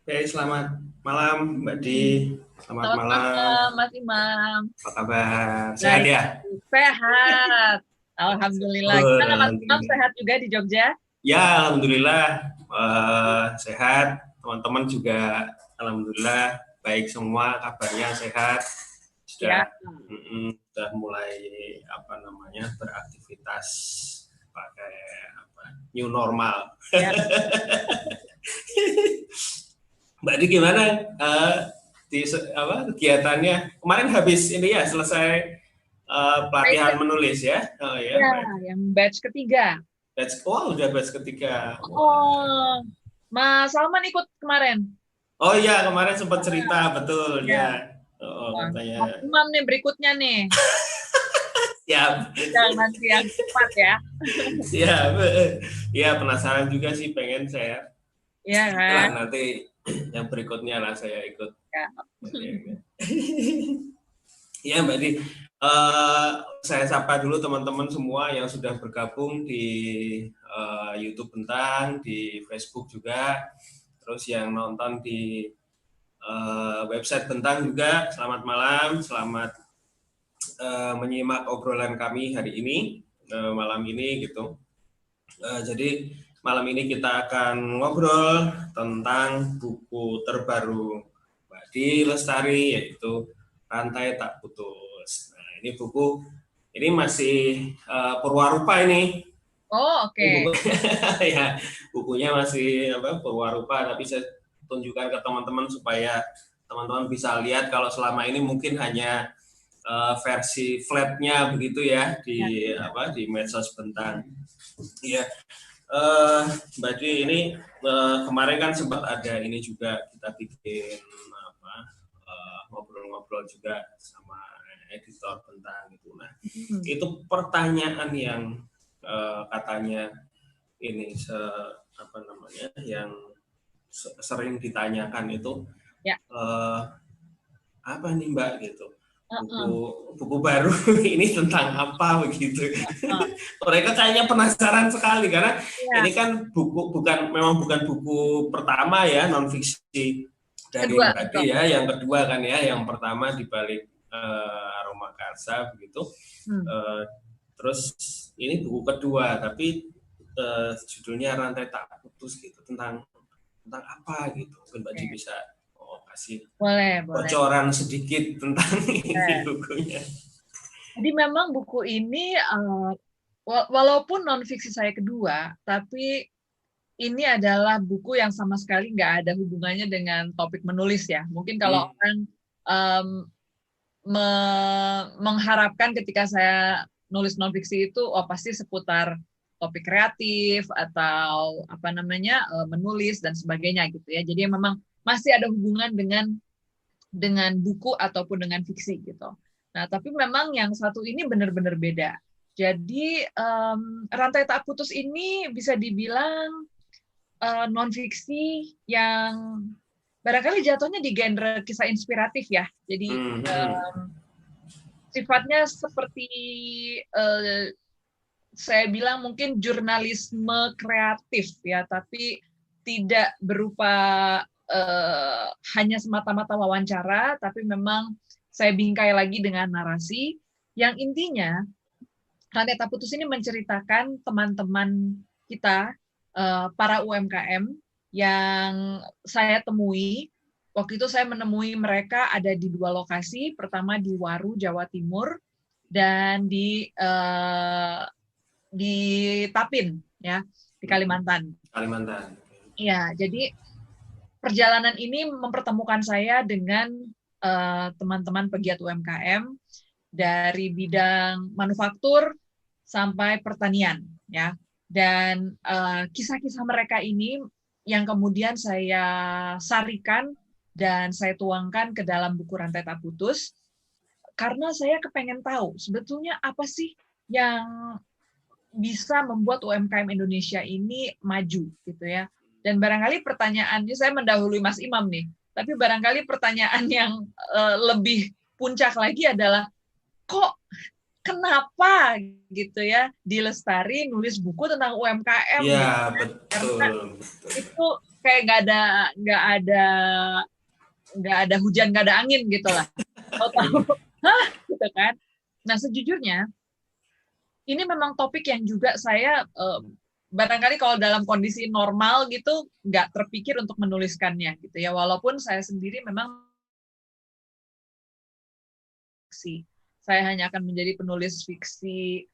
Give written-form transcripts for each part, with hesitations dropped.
Oke, selamat malam Mbak Di. Selamat Selamat malam. malam, Mas Imam. Apa kabar? Sehat Baik, ya? sehat. Alhamdulillah. Gimana Mas Imam, Alhamdulillah. sehat juga di Jogja? Ya, alhamdulillah sehat. Teman-teman juga alhamdulillah baik semua, kabarnya sehat. Sudah Ya. sudah mulai beraktivitas pakai new normal. Ya. Mbak Di gimana di kegiatannya? Kemarin habis ini ya selesai pelatihan menulis ya. Oh ya, Ya, baik. yang batch ketiga. Udah batch ketiga. Wah. Oh, Mas Salman ikut kemarin. Oh iya, kemarin sempat cerita betul ya. Ya. Oh, Wah, katanya Mas Imam nih berikutnya nih. siap. Yang nanti yang cepat ya. Siap. Ya, penasaran juga sih, pengen saya. Iya Lah kan? nanti yang berikutnya lah saya ikut. Ya. Ya Mbak Di, saya sapa dulu teman-teman semua yang sudah bergabung di YouTube Bentang, di Facebook juga, terus yang nonton di website Bentang juga. Selamat malam, selamat menyimak obrolan kami hari ini, malam ini gitu. Jadi malam ini kita akan ngobrol tentang buku terbaru Mbak Di Lestari, yaitu Rantai Tak Putus. Nah, ini buku ini masih Purwarupa ini. Oh, Ini buku oke. ya, bukunya masih Purwarupa, tapi saya tunjukkan ke teman-teman supaya teman-teman bisa lihat kalau selama ini mungkin hanya versi flatnya begitu ya Ya. di medsos Bentang. Iya, Mbak Dwi ini kemarin kan sempat ada ini juga kita bikin ngobrol-ngobrol juga sama editor tentang itu. Nah, Hmm. itu pertanyaan yang katanya ini yang sering ditanyakan itu Ya. eh, apa nih Mbak gitu, buku Uh-uh. buku baru ini tentang apa begitu. Uh. Mereka kayaknya penasaran sekali karena Ya. ini kan memang bukan buku pertama ya, non fiksi dari Kedua, Mbak betul. D ya, yang kedua kan ya, yang pertama di balik Aroma Karsa begitu. Hmm. Eh, Terus ini buku kedua tapi judulnya Rantai Tak Putus gitu, tentang apa gitu. Mungkin Mbak D Oke. bisa kasih Boleh, boleh. bocoran sedikit tentang ini bukunya. Jadi memang buku ini walaupun non fiksi saya kedua, tapi ini adalah buku yang sama sekali nggak ada hubungannya dengan topik menulis ya. Mungkin kalau Hmm. orang um, mengharapkan ketika saya nulis non fiksi itu, oh pasti seputar topik kreatif atau apa namanya menulis dan sebagainya gitu ya. Jadi memang masih ada hubungan dengan buku ataupun dengan fiksi gitu. Nah, tapi memang yang satu ini benar-benar beda. Jadi Rantai Tak Putus ini bisa dibilang non-fiksi yang barangkali jatuhnya di genre kisah inspiratif ya. Jadi Hmm. Hmm. sifatnya seperti uh, saya bilang mungkin jurnalisme kreatif ya, tapi tidak berupa hanya semata-mata wawancara, tapi memang saya bingkai lagi dengan narasi yang intinya Rantai Tak Putus ini menceritakan teman-teman kita, para UMKM yang saya temui. Waktu itu saya menemui mereka ada di dua lokasi, pertama di Waru, Jawa Timur, dan di Tapin, ya, di Kalimantan. Kalimantan. Iya, jadi perjalanan ini mempertemukan saya dengan teman-teman pegiat UMKM dari bidang manufaktur sampai pertanian, ya. Dan kisah-kisah mereka ini yang kemudian saya sarikan dan saya tuangkan ke dalam buku Rantai Tak Putus karena saya kepengen tahu sebetulnya apa sih yang bisa membuat UMKM Indonesia ini maju gitu ya. Dan barangkali pertanyaannya saya mendahului Mas Imam nih, tapi barangkali pertanyaan yang lebih puncak lagi adalah kok kenapa gitu ya di Lestari nulis buku tentang UMKM Iya, gitu kan? Karena betul, betul. itu kayak nggak ada hujan, nggak ada angin gitu lah. Tahu-tahu, hah, gitu kan. Nah, sejujurnya ini memang topik yang juga saya barangkali kalau dalam kondisi normal gitu nggak terpikir untuk menuliskannya gitu ya. Walaupun saya sendiri memang fiksi, saya hanya akan menjadi penulis fiksi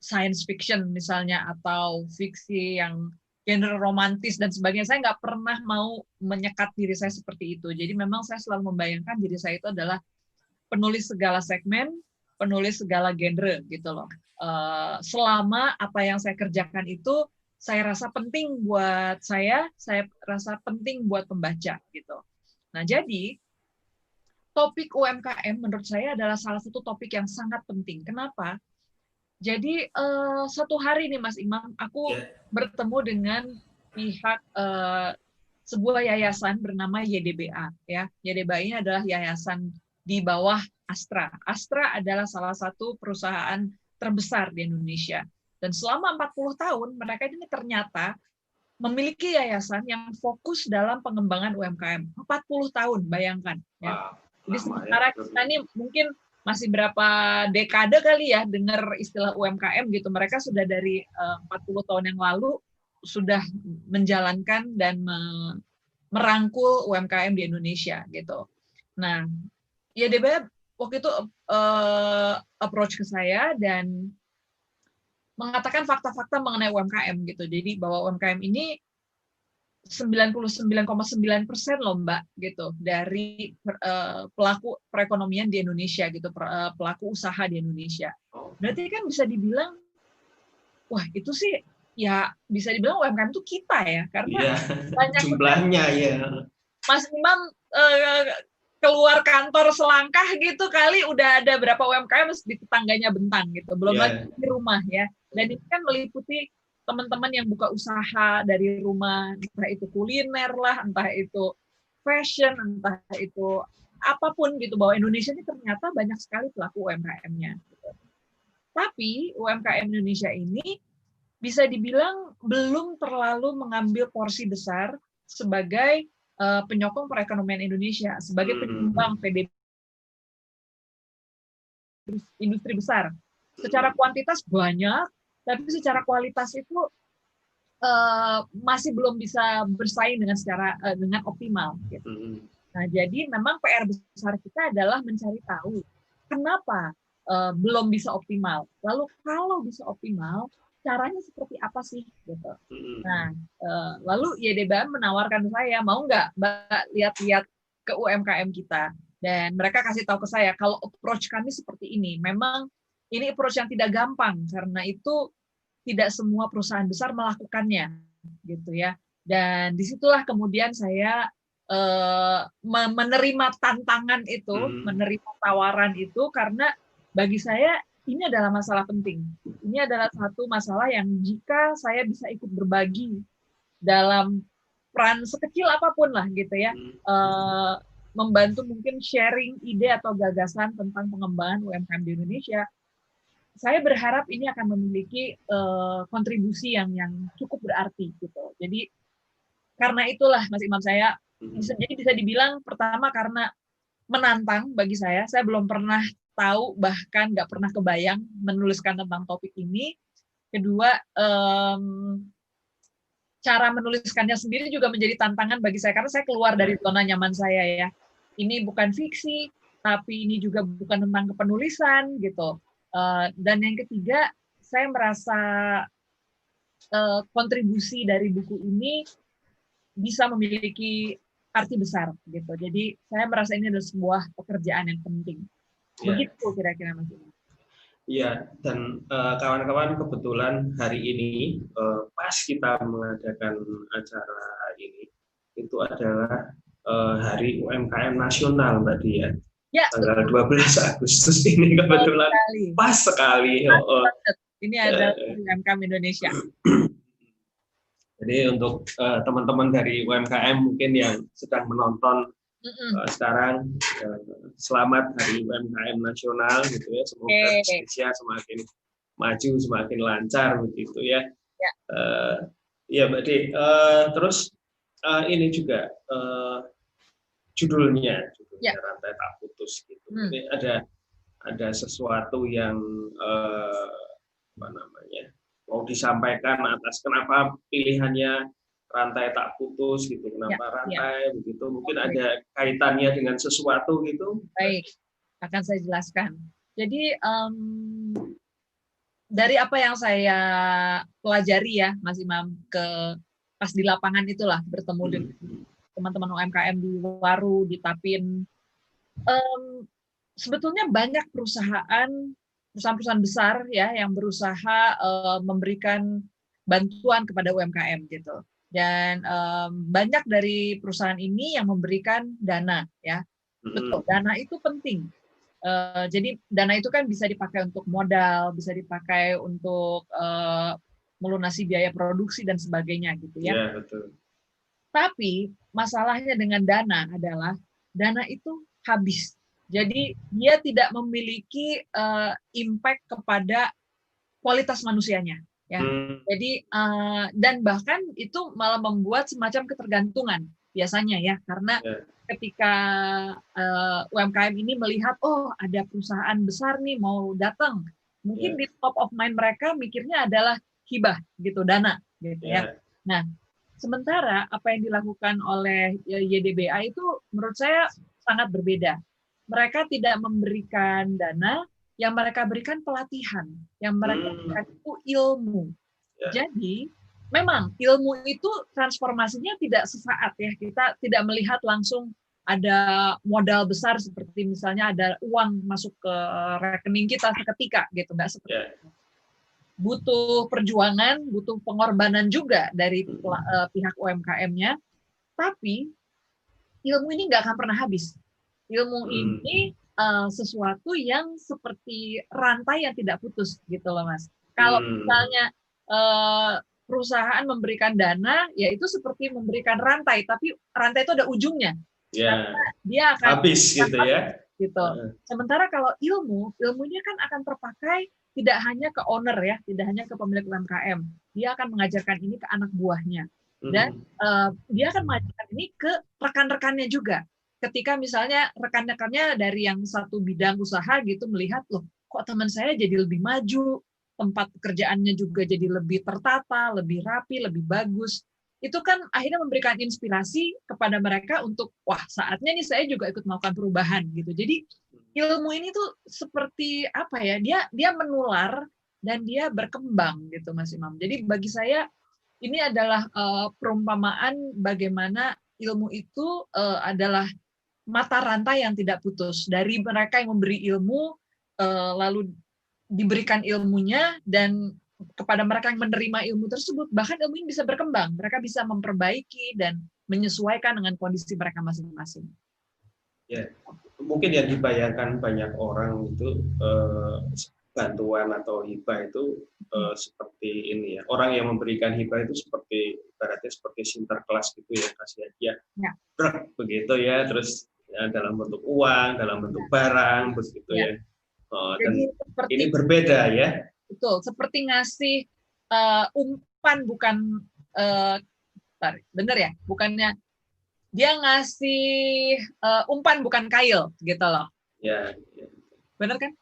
science fiction misalnya, atau fiksi yang genre romantis dan sebagainya. Saya nggak pernah mau menyekat diri saya seperti itu. Jadi memang saya selalu membayangkan diri saya itu adalah penulis segala segmen, penulis segala genre gitu loh. Selama apa yang saya kerjakan itu saya rasa penting buat saya rasa penting buat pembaca gitu. Nah, jadi topik UMKM menurut saya adalah salah satu topik yang sangat penting. Kenapa? Jadi satu hari nih Mas Imam, aku bertemu dengan pihak sebuah yayasan bernama YDBA. Ya, YDBA ini adalah yayasan di bawah Astra. Astra adalah salah satu perusahaan terbesar di Indonesia. Dan selama 40 tahun mereka ini ternyata memiliki yayasan yang fokus dalam pengembangan UMKM. 40 tahun, bayangkan. Ya. Jadi sementara kita ini mungkin masih berapa dekade kali ya dengar istilah UMKM gitu. Mereka sudah dari 40 tahun yang lalu sudah menjalankan dan merangkul UMKM di Indonesia gitu. Nah, YDBA waktu itu approach ke saya dan mengatakan fakta-fakta mengenai UMKM gitu. Jadi bahwa UMKM ini 99,9% loh Mbak gitu dari pelaku perekonomian di Indonesia gitu, pelaku usaha di Indonesia. Berarti kan bisa dibilang, wah itu sih ya bisa dibilang UMKM itu kita ya, karena banyak jumlahnya ya. Mas Imam keluar kantor selangkah gitu kali udah ada berapa UMKM di tetangganya Bentang gitu, belum lagi di rumah ya. Dan ini kan meliputi teman-teman yang buka usaha dari rumah, entah itu kuliner lah, entah itu fashion, entah itu apapun gitu, bahwa Indonesia ini ternyata banyak sekali pelaku UMKM-nya. Gitu. Tapi UMKM Indonesia ini bisa dibilang belum terlalu mengambil porsi besar sebagai penyokong perekonomian Indonesia, sebagai penyumbang PDB industri besar. Secara kuantitas banyak, tapi secara kualitas itu masih belum bisa bersaing dengan optimal. Gitu. Nah, jadi memang PR besar kita adalah mencari tahu kenapa belum bisa optimal. Lalu kalau bisa optimal, caranya seperti apa sih? Gitu. Nah, lalu YDBA menawarkan saya, mau nggak Mbak lihat-lihat ke UMKM kita? Dan mereka kasih tahu ke saya, kalau approach kami seperti ini, memang ini approach yang tidak gampang, karena itu tidak semua perusahaan besar melakukannya, gitu ya. Dan disitulah kemudian saya menerima tantangan itu, menerima tawaran itu, karena bagi saya ini adalah masalah penting. Ini adalah satu masalah yang jika saya bisa ikut berbagi dalam peran sekecil apapun lah, gitu ya, membantu mungkin sharing ide atau gagasan tentang pengembangan UMKM di Indonesia, saya berharap ini akan memiliki kontribusi yang cukup berarti gitu. Jadi karena itulah Mas Imam, saya jadi bisa dibilang pertama karena menantang bagi saya belum pernah tahu, bahkan nggak pernah kebayang menuliskan tentang topik ini. Kedua, cara menuliskannya sendiri juga menjadi tantangan bagi saya karena saya keluar dari zona nyaman saya ya. Ini bukan fiksi, tapi ini juga bukan tentang kepenulisan gitu. Dan yang ketiga, saya merasa kontribusi dari buku ini bisa memiliki arti besar gitu. Jadi saya merasa ini adalah sebuah pekerjaan yang penting. Begitu kira-kira Mas. Iya, dan kawan-kawan kebetulan hari ini pas kita mengadakan acara ini, itu adalah Hari UMKM Nasional Mbak Dia. Ya, tanggal 12 Agustus ini kebetulan pas sekali. Ini adalah UMKM Indonesia. Jadi untuk teman-teman dari UMKM mungkin yang sedang menonton sekarang, selamat Hari UMKM Nasional gitu ya. Semoga Indonesia semakin maju, semakin lancar begitu ya. Iya, Mbak Di. Terus ini juga judulnya Ya. Rantai Tak Putus gitu. Ini ada sesuatu yang apa namanya mau disampaikan atas kenapa pilihannya rantai tak putus gitu, kenapa rantai begitu, mungkin ada kaitannya dengan sesuatu gitu. Baik, akan saya jelaskan. Jadi dari apa yang saya pelajari ya, Mas Imam, pas di lapangan itulah bertemu dengan teman-teman UMKM di Waru, di Tapin. Sebetulnya banyak perusahaan-perusahaan besar ya yang berusaha memberikan bantuan kepada UMKM gitu. Dan banyak dari perusahaan ini yang memberikan dana ya. Betul, dana itu penting. Jadi dana itu kan bisa dipakai untuk modal, bisa dipakai untuk melunasi biaya produksi dan sebagainya gitu ya. Iya, betul. Tapi masalahnya dengan dana adalah dana itu habis. Jadi dia tidak memiliki impact kepada kualitas manusianya. Ya. Jadi dan bahkan itu malah membuat semacam ketergantungan biasanya ya, karena ketika UMKM ini melihat ada perusahaan besar nih mau datang, mungkin di top of mind mereka mikirnya adalah hibah gitu, dana gitu ya. Nah, sementara apa yang dilakukan oleh YDBA itu menurut saya sangat berbeda. Mereka tidak memberikan dana, yang mereka berikan pelatihan, yang mereka berikan itu ilmu. Jadi memang ilmu itu transformasinya tidak sesaat ya, kita tidak melihat langsung ada modal besar seperti misalnya ada uang masuk ke rekening kita seketika gitu, nggak seperti itu. Butuh perjuangan, butuh pengorbanan juga dari pihak UMKM-nya, tapi ilmu ini nggak akan pernah habis. Ilmu ini sesuatu yang seperti rantai yang tidak putus gitu loh Mas. Kalau misalnya perusahaan memberikan dana, ya itu seperti memberikan rantai, tapi rantai itu ada ujungnya. Dia akan habis gitu ya. Gitu. Sementara kalau ilmunya kan akan terpakai tidak hanya ke owner ya, tidak hanya ke pemilik UMKM. Dia akan mengajarkan ini ke anak buahnya. Dan dia akan mengajarkan ini ke rekan-rekannya juga. Ketika misalnya rekan-rekannya dari yang satu bidang usaha gitu melihat, loh kok teman saya jadi lebih maju, tempat pekerjaannya juga jadi lebih tertata, lebih rapi, lebih bagus. Itu kan akhirnya memberikan inspirasi kepada mereka untuk, wah saatnya nih saya juga ikut melakukan perubahan gitu. Jadi ilmu ini tuh seperti apa ya, dia menular dan dia berkembang gitu Mas Imam. Jadi bagi saya ini adalah perumpamaan bagaimana ilmu itu adalah mata rantai yang tidak putus dari mereka yang memberi ilmu, lalu diberikan ilmunya, dan kepada mereka yang menerima ilmu tersebut, bahkan ilmu ini bisa berkembang, mereka bisa memperbaiki dan menyesuaikan dengan kondisi mereka masing-masing. Ya, mungkin yang dibayangkan banyak orang itu bantuan atau hibah itu seperti ini ya, orang yang memberikan hibah itu seperti ibaratnya seperti sinterklas gitu ya, kasih hadiah begitu ya, terus ya, dalam bentuk uang, dalam bentuk barang begitu ya. Dan ini berbeda ya. Betul, seperti ngasih umpan, bukan bener ya, bukannya dia ngasih umpan bukan kail gitu loh. Ya. Bener kan?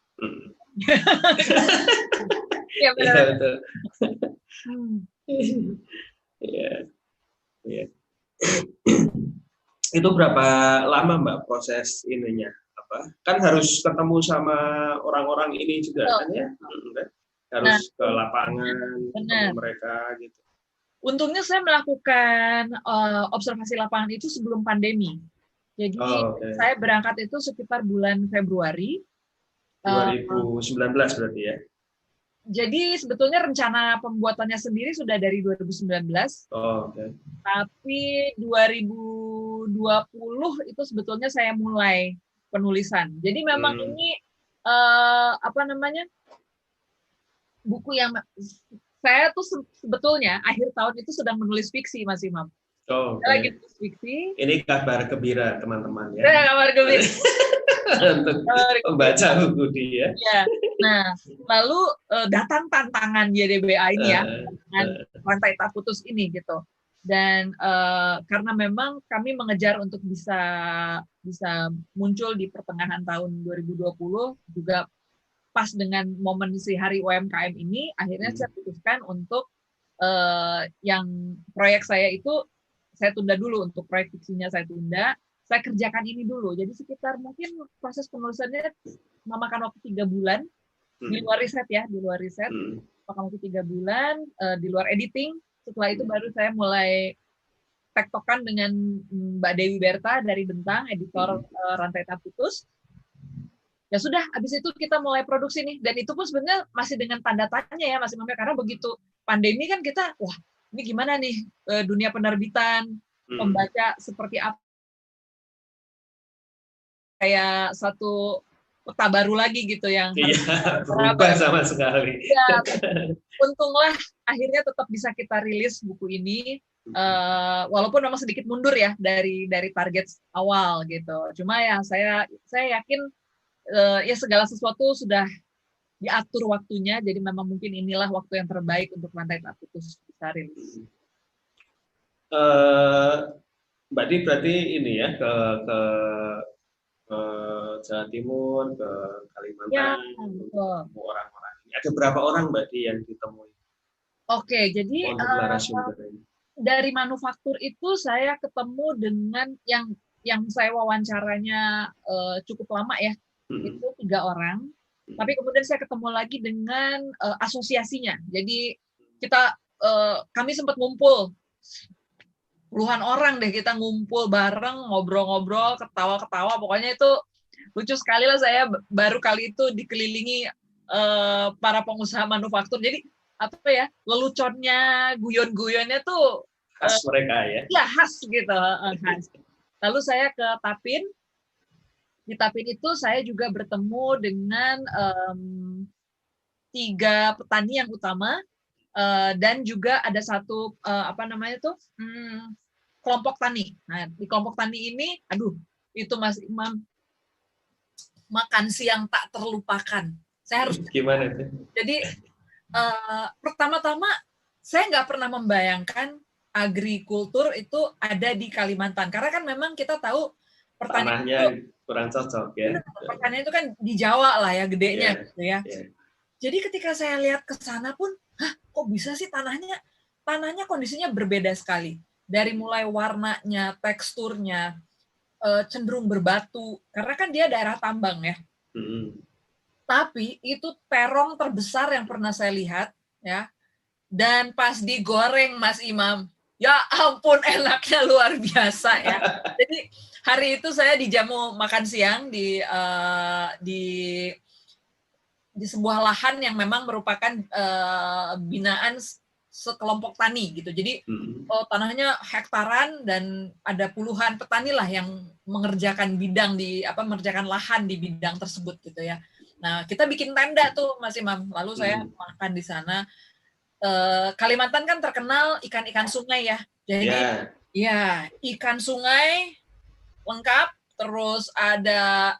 Ya benar. Ya, betul. Ya. Itu berapa lama Mbak proses ininya? Kan harus ketemu sama orang-orang ini juga kan ya? Harus ke lapangan, ketemu mereka gitu. Untungnya saya melakukan observasi lapangan itu sebelum pandemi. Jadi saya berangkat itu sekitar bulan Februari 2019 berarti ya. Jadi sebetulnya rencana pembuatannya sendiri sudah dari 2019. Tapi 2020 itu sebetulnya saya mulai penulisan. Jadi memang ini buku yang saya tuh sebetulnya akhir tahun itu sedang menulis fiksi, Mas Imam. Lagi nulis fiksi. Ini kabar gembira teman-teman ya. Kabar gembira. untuk membaca buku dia. Ya. Nah, lalu datang tantangan YDBA ini ya, dengan rantai tak putus ini gitu. Dan karena memang kami mengejar untuk bisa muncul di pertengahan tahun 2020, juga pas dengan momen si Hari UMKM ini, akhirnya saya putuskan untuk yang proyek saya itu saya tunda dulu, untuk proyek fiksinya saya tunda. Saya kerjakan ini dulu. Jadi sekitar mungkin proses penulisannya memakan waktu 3 bulan di luar riset ya, di luar riset memakan waktu 3 bulan, di luar editing. Setelah itu baru saya mulai tektokan dengan Mbak Dewi Berta dari Bentang, editor Rantai Tak Putus. Ya sudah, habis itu kita mulai produksi nih. Dan itu pun sebenarnya masih dengan tanda tanya ya, masih karena begitu pandemi kan kita, wah ini gimana nih dunia penerbitan, pembaca seperti apa, kayak satu peta baru lagi gitu yang berubah sama sekali. Ya, untunglah akhirnya tetap bisa kita rilis buku ini, walaupun memang sedikit mundur ya dari target awal gitu. Cuma ya saya yakin ya segala sesuatu sudah diatur waktunya, jadi memang mungkin inilah waktu yang terbaik untuk Rantai Tak Putus bisa rilis. Mbak Di berarti ini ya ke Jawa Timur, ke Kalimantan, ya, ketemu orang-orang ini. Ada berapa orang Mbak Di yang ditemui? Oke, jadi dari manufaktur itu saya ketemu dengan yang saya wawancaranya cukup lama ya, itu 3 orang. Tapi kemudian saya ketemu lagi dengan asosiasinya. Jadi kami sempat ngumpul puluhan orang deh, kita ngumpul bareng, ngobrol-ngobrol, ketawa-ketawa, pokoknya itu lucu sekali lah. Saya baru kali itu dikelilingi para pengusaha manufaktur, jadi apa ya, leluconnya, guyon-guyonnya tuh khas mereka ya? Ya khas gitu, khas. Lalu saya ke Tapin, di Tapin itu saya juga bertemu dengan 3 petani yang utama, dan juga ada satu kelompok tani. Nah, di kelompok tani ini, aduh, itu Mas Imam, makan siang tak terlupakan. Saya harus gimana itu? Jadi pertama-tama saya nggak pernah membayangkan agrikultur itu ada di Kalimantan, karena kan memang kita tahu pertanian tanahnya itu kurang cocok ya. Pertanian itu kan di Jawa lah ya gedenya, gitu ya. Jadi ketika saya lihat ke sana pun, kok bisa sih tanahnya kondisinya berbeda sekali. Dari mulai warnanya, teksturnya, cenderung berbatu, karena kan dia daerah tambang ya. Tapi itu terong terbesar yang pernah saya lihat ya. Dan pas digoreng Mas Imam, ya ampun enaknya luar biasa ya. Jadi hari itu saya dijamu makan siang di sebuah lahan yang memang merupakan binaan sekelompok tani gitu. Jadi tanahnya hektaran dan ada puluhan petani lah yang mengerjakan mengerjakan lahan di bidang tersebut gitu ya. Nah, kita bikin tenda tuh Mas Imam. Lalu saya makan di sana. Kalimantan kan terkenal ikan-ikan sungai ya. Jadi ya ikan sungai lengkap, terus ada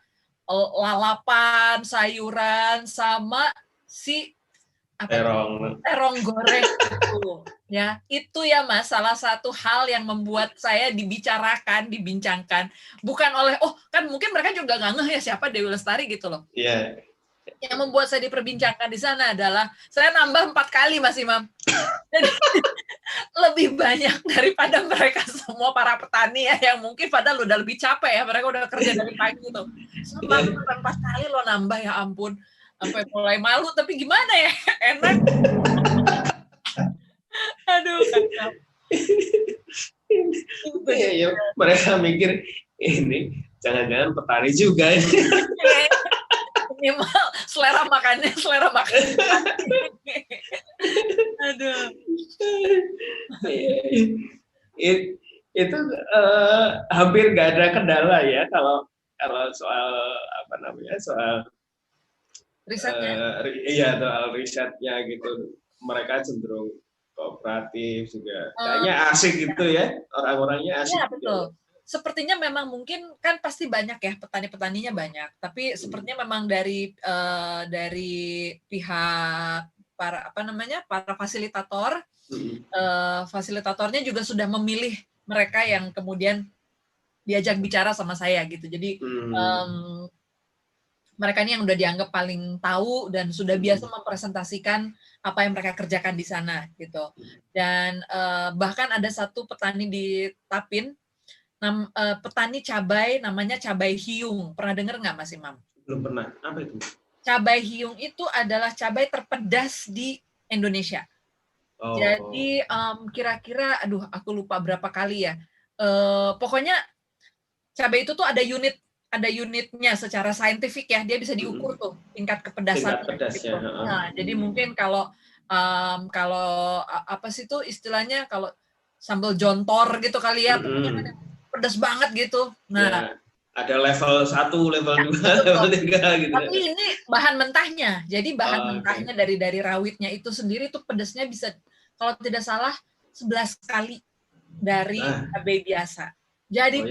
lalapan, sayuran, sama si terong goreng itu. Ya, itu ya Mas, salah satu hal yang membuat saya dibincangkan, bukan oleh kan mungkin mereka juga nggak ngeh ya siapa Dewi Lestari gitu loh. Iya. Yang membuat saya diperbincangkan di sana adalah saya nambah 4 kali Mas Imam. Jadi lebih banyak daripada mereka semua para petani ya, yang mungkin padahal udah lebih capek ya, mereka udah kerja dari pagi tuh. Sampai 4 kali lo nambah, ya ampun. Sampai mulai malu, tapi gimana ya, enak. Aduh, kacau. Ya, mereka mikir ini jangan-jangan petani juga. Minimal selera makannya. Aduh. Itu hampir nggak ada kendala ya kalau soal soal risetnya. Iya, soal risetnya gitu. Mereka cenderung kooperatif juga. Kayaknya asik gitu ya, orang-orangnya asik. Iya, betul. sepertinya memang mungkin kan pasti banyak ya petani-petaninya banyak, tapi sepertinya memang dari pihak para fasilitator, fasilitatornya juga sudah memilih mereka yang kemudian diajak bicara sama saya gitu. Jadi mereka ini yang udah dianggap paling tahu dan sudah biasa mempresentasikan apa yang mereka kerjakan di sana gitu. Dan bahkan ada satu petani di Tapin, petani cabai namanya cabai hiung. Pernah dengar nggak Mas Imam? Belum pernah. Apa itu? Cabai hiung itu adalah cabai terpedas di Indonesia. Jadi kira-kira, aduh aku lupa berapa kali ya. Pokoknya cabai itu tuh ada unitnya secara saintifik ya, dia bisa diukur tuh tingkat kepedasannya. Tingkat pedasnya. Gitu. Nah, jadi mungkin kalau apa sih tuh istilahnya, kalau sambal jontor gitu kali ya, pokoknya kan pedas banget gitu. Nah, ya, ada level 1, level 2, level 3 gitu. Tapi ini bahan mentahnya. Jadi bahan mentahnya dari rawitnya itu sendiri tuh pedasnya bisa, kalau tidak salah 11 kali dari cabai biasa. Jadi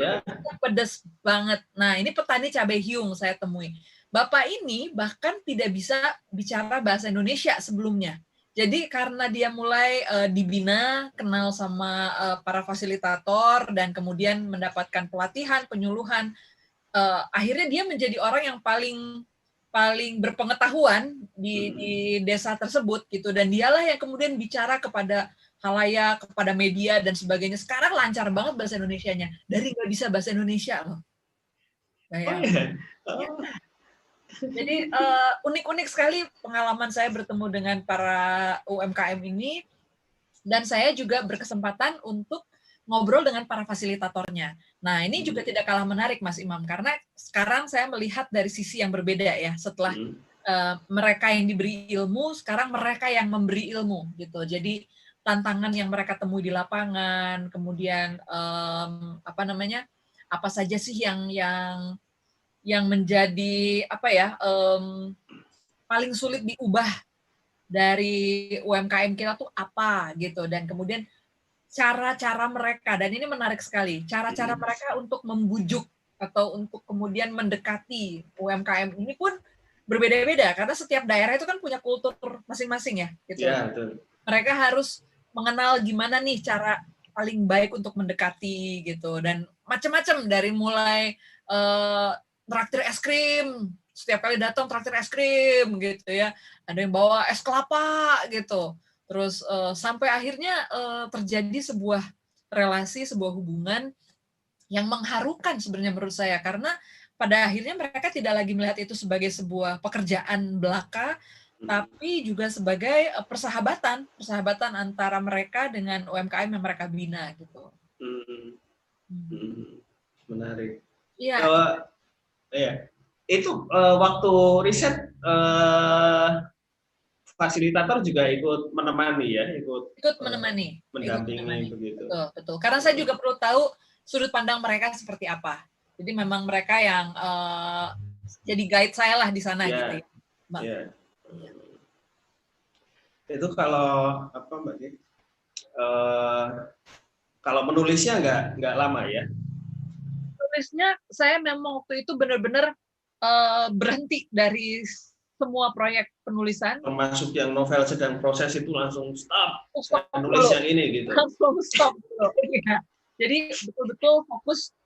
pedas banget. Nah, ini petani cabai hiung saya temui. Bapak ini bahkan tidak bisa bicara bahasa Indonesia sebelumnya. Jadi karena dia mulai dibina, kenal sama para fasilitator, dan kemudian mendapatkan pelatihan, penyuluhan, akhirnya dia menjadi orang yang paling berpengetahuan di desa tersebut gitu. Dan dialah yang kemudian bicara kepada halayak, kepada media dan sebagainya. Sekarang lancar banget bahasa Indonesianya, dari nggak bisa bahasa Indonesia loh. Jadi unik-unik sekali pengalaman saya bertemu dengan para UMKM ini, dan saya juga berkesempatan untuk ngobrol dengan para fasilitatornya. Nah, ini juga tidak kalah menarik Mas Imam, karena sekarang saya melihat dari sisi yang berbeda ya. Setelah mereka yang diberi ilmu, sekarang mereka yang memberi ilmu gitu. Jadi tantangan yang mereka temui di lapangan, kemudian apa saja sih yang menjadi paling sulit diubah dari UMKM kita tuh apa gitu. Dan kemudian cara-cara mereka, dan ini menarik sekali, cara-cara mereka untuk membujuk atau untuk kemudian mendekati UMKM ini pun berbeda-beda, karena setiap daerah itu kan punya kultur masing-masing ya gitu. Mereka harus mengenal gimana nih cara paling baik untuk mendekati gitu, dan macam-macam, dari mulai traktir es krim, setiap kali datang traktir es krim gitu ya, ada yang bawa es kelapa gitu. Terus sampai akhirnya terjadi sebuah relasi, sebuah hubungan yang mengharukan sebenarnya menurut saya, karena pada akhirnya mereka tidak lagi melihat itu sebagai sebuah pekerjaan belaka, tapi juga sebagai persahabatan antara mereka dengan UMKM yang mereka bina gitu. Menarik. Iya. Itu waktu riset fasilitator juga ikut menemani ya, ikut menemani, mendampingi begitu. Betul. Karena saya juga perlu tahu sudut pandang mereka seperti apa. Jadi memang mereka yang jadi guide saya lah di sana gitu ya. Mbak. Ya. Itu kalau apa Mbak? Kalau menulisnya nggak lama ya? Menulisnya saya memang waktu itu benar-benar berhenti dari semua proyek penulisan. Termasuk yang novel sedang proses itu langsung stop nulis yang ini gitu. Langsung stop dulu. Ya. Jadi betul-betul fokus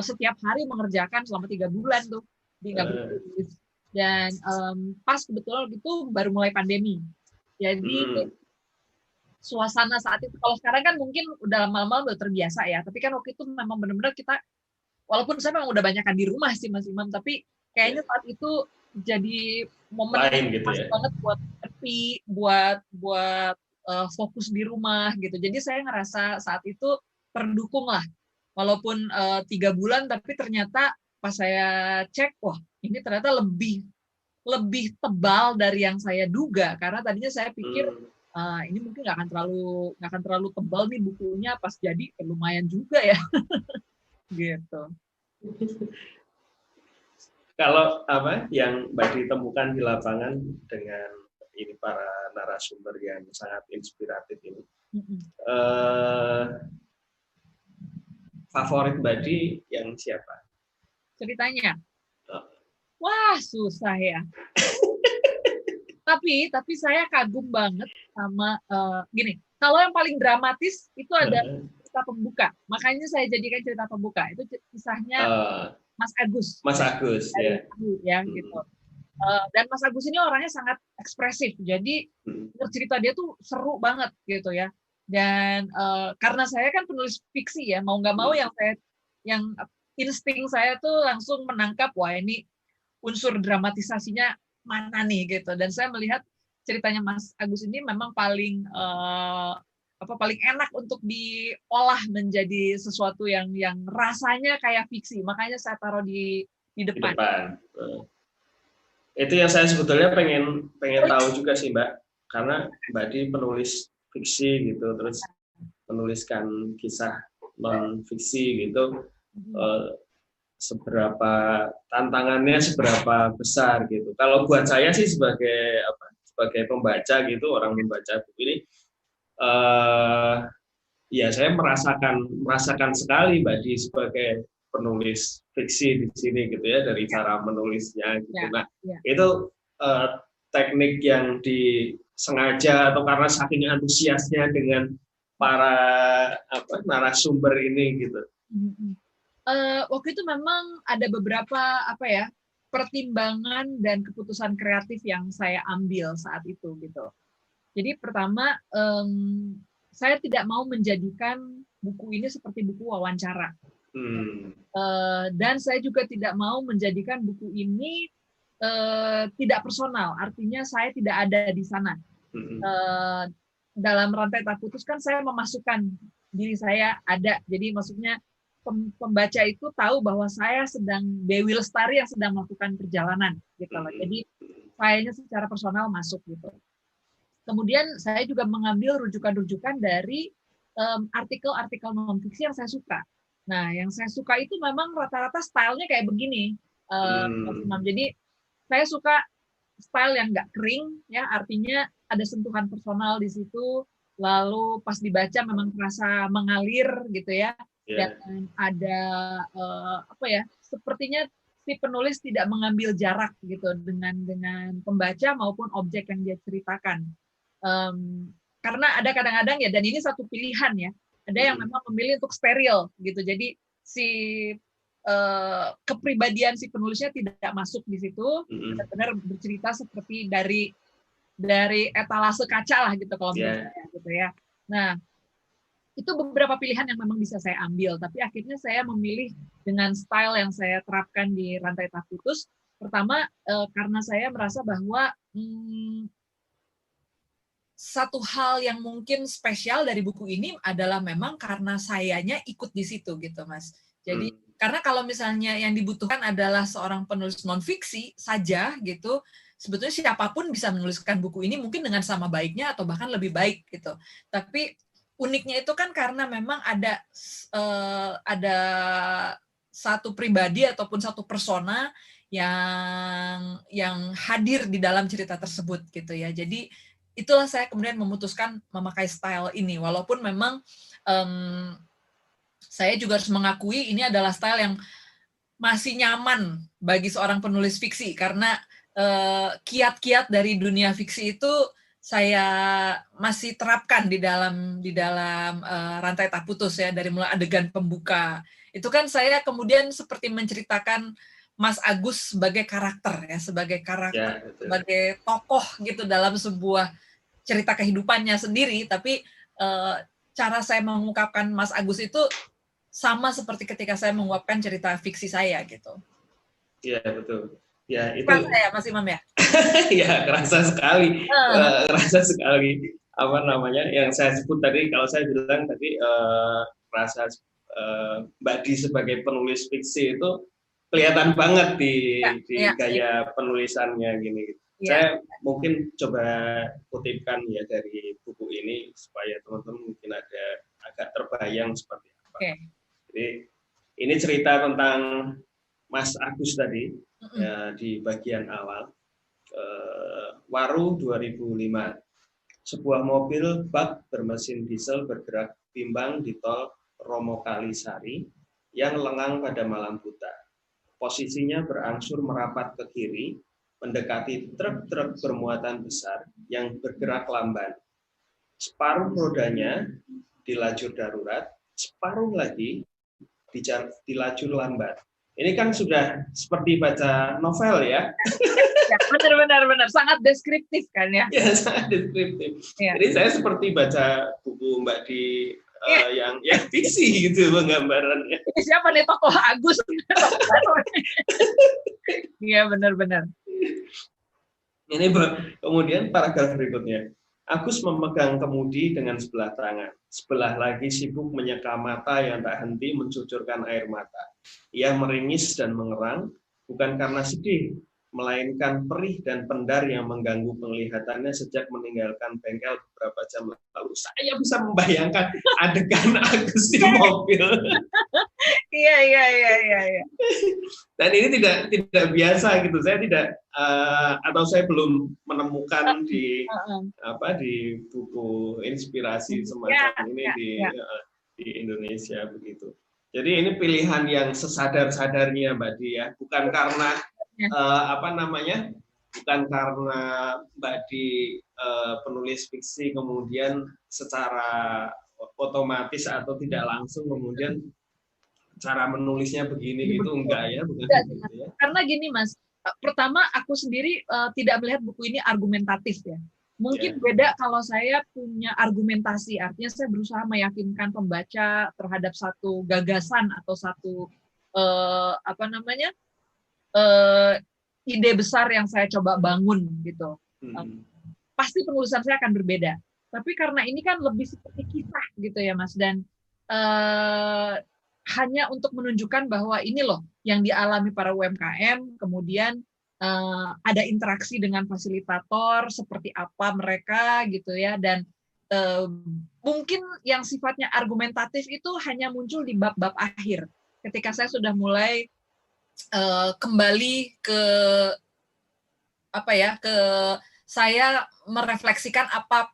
setiap hari mengerjakan selama 3 bulan tuh di nggak bertulis. Dan pas kebetulan gitu baru mulai pandemi. Jadi suasana saat itu, kalau sekarang kan mungkin udah lama-lama udah terbiasa ya, tapi kan waktu itu memang benar-benar kita, walaupun saya memang udah banyakan di rumah sih Mas Imam, tapi kayaknya saat itu jadi momen yang pas banget buat happy, buat fokus di rumah gitu. Jadi saya ngerasa saat itu terdukung lah, walaupun 3 bulan, tapi ternyata pas saya cek, wah ini ternyata lebih tebal dari yang saya duga, karena tadinya saya pikir ini mungkin nggak akan terlalu tebal nih bukunya, pas jadi lumayan juga ya. Gitu. Kalau apa yang Mbak ditemukan di lapangan dengan ini para narasumber yang sangat inspiratif ini, favorit Mbak Di yang siapa? Ceritanya, Oh. wah susah ya. Tapi saya kagum banget sama gini. Kalau yang paling dramatis itu ada cerita pembuka. Makanya saya jadikan cerita pembuka. Itu kisahnya Mas Agus. Mas Agus dari ya. Ya gitu. Dan Mas Agus ini orangnya sangat ekspresif. Jadi cerita dia tuh seru banget gitu ya. Dan karena saya kan penulis fiksi ya, mau nggak mau yang insting saya tuh langsung menangkap, wah ini unsur dramatisasinya mana nih gitu. Dan saya melihat ceritanya Mas Agus ini memang paling paling enak untuk diolah menjadi sesuatu yang rasanya kayak fiksi. Makanya saya taruh di depan. Itu yang saya sebetulnya pengen tahu juga sih Mbak, karena Mbak Di penulis fiksi gitu, terus menuliskan kisah non fiksi gitu, seberapa tantangannya seberapa besar gitu. Kalau buat saya sih sebagai pembaca gitu, orang membaca buku ini, ya saya merasakan sekali Mbak Di sebagai penulis fiksi di sini gitu ya, dari cara menulisnya gitu. Nah, itu teknik yang disengaja atau karena saking antusiasnya dengan para narasumber ini gitu. Waktu itu memang ada beberapa pertimbangan dan keputusan kreatif yang saya ambil saat itu gitu. Jadi pertama, saya tidak mau menjadikan buku ini seperti buku wawancara. Dan saya juga tidak mau menjadikan buku ini tidak personal, artinya saya tidak ada di sana. Dalam Rantai Tak Putus kan saya memasukkan diri saya ada, jadi maksudnya pembaca itu tahu bahwa saya sedang Dewi Lestari yang sedang melakukan perjalanan gitu loh. Jadi sayanya secara personal masuk gitu. Kemudian saya juga mengambil rujukan-rujukan dari artikel-artikel non-fiksi yang saya suka. Nah, yang saya suka itu memang rata-rata stylenya kayak begini, Mas Imam. Jadi saya suka style yang nggak kering, ya, artinya ada sentuhan personal di situ. Lalu pas dibaca memang terasa mengalir gitu ya, dan ada sepertinya si penulis tidak mengambil jarak gitu dengan pembaca maupun objek yang dia ceritakan. Karena ada kadang-kadang ya, dan ini satu pilihan ya, ada yang memang memilih untuk steril gitu, jadi si kepribadian si penulisnya tidak masuk di situ, benar-benar bercerita seperti dari etalase kaca lah gitu kalau menurut saya gitu ya. Nah, itu beberapa pilihan yang memang bisa saya ambil, tapi akhirnya saya memilih dengan style yang saya terapkan di Rantai Tak Putus. Pertama, karena saya merasa bahwa satu hal yang mungkin spesial dari buku ini adalah memang karena sayanya ikut di situ gitu, Mas. Jadi karena kalau misalnya yang dibutuhkan adalah seorang penulis non-fiksi saja gitu, sebetulnya siapapun bisa menuliskan buku ini mungkin dengan sama baiknya atau bahkan lebih baik gitu. Tapi uniknya itu kan karena memang ada satu pribadi ataupun satu persona yang hadir di dalam cerita tersebut gitu ya. Jadi itulah saya kemudian memutuskan memakai style ini, walaupun memang saya juga harus mengakui ini adalah style yang masih nyaman bagi seorang penulis fiksi, karena kiat-kiat dari dunia fiksi itu saya masih terapkan di dalam Rantai Tak Putus ya, dari mulai adegan pembuka. Itu kan saya kemudian seperti menceritakan Mas Agus sebagai karakter ya, sebagai sebagai tokoh gitu dalam sebuah cerita kehidupannya sendiri, tapi cara saya mengungkapkan Mas Agus itu sama seperti ketika saya mengungkapkan cerita fiksi saya gitu. Iya, betul. Ya, itu kerasa ya Mas Imam ya? Ya, kerasa sekali. Kerasa sekali yang saya sebut tadi, kalau saya bilang tadi rasa Mbak Di sebagai penulis fiksi itu kelihatan banget di gaya penulisannya gini. Saya mungkin coba kutipkan ya dari buku ini supaya teman-teman mungkin agak terbayang seperti apa. Jadi ini cerita tentang Mas Agus tadi ya, di bagian awal. Waru 2005. Sebuah mobil bak bermesin diesel bergerak bimbang di tol Romo Kalisari yang lengang pada malam buta. Posisinya berangsur merapat ke kiri, mendekati truk-truk bermuatan besar yang bergerak lamban. Separuh rodanya di lajur darurat, separuh lagi di lajur lambat. Ini kan sudah seperti baca novel ya. Ya, benar, sangat deskriptif kan ya. Ya, sangat deskriptif. Ya. Jadi saya seperti baca buku Mbak Di yang fiksi gitu penggambarannya. Siapa nih tokoh Agus? Iya, benar. Ini kemudian paragraf berikutnya. Agus memegang kemudi dengan sebelah tangan. Sebelah lagi sibuk menyeka mata yang tak henti mencucurkan air mata. Ia meringis dan mengerang, bukan karena sedih, melainkan perih dan pendar yang mengganggu penglihatannya sejak meninggalkan bengkel beberapa jam lalu. Saya bisa membayangkan adegan Agus di mobil. Iya. Dan ini tidak biasa gitu. Saya tidak atau saya belum menemukan di buku inspirasi semacam ini di Indonesia begitu. Jadi ini pilihan yang sesadar-sadarnya Mbak Di ya, bukan karena bukan karena Mbak Di penulis fiksi kemudian secara otomatis atau tidak langsung kemudian cara menulisnya begini gitu, enggak ya, bukan gitu ya. Karena gini Mas, pertama aku sendiri tidak melihat buku ini argumentatif ya. Mungkin beda kalau saya punya argumentasi, artinya saya berusaha meyakinkan pembaca terhadap satu gagasan atau satu ide besar yang saya coba bangun gitu. Pasti penulisan saya akan berbeda. Tapi karena ini kan lebih seperti kisah gitu ya Mas, dan hanya untuk menunjukkan bahwa ini loh yang dialami para UMKM, kemudian ada interaksi dengan fasilitator, seperti apa mereka gitu ya, dan mungkin yang sifatnya argumentatif itu hanya muncul di bab-bab akhir, ketika saya sudah mulai kembali ke saya merefleksikan apa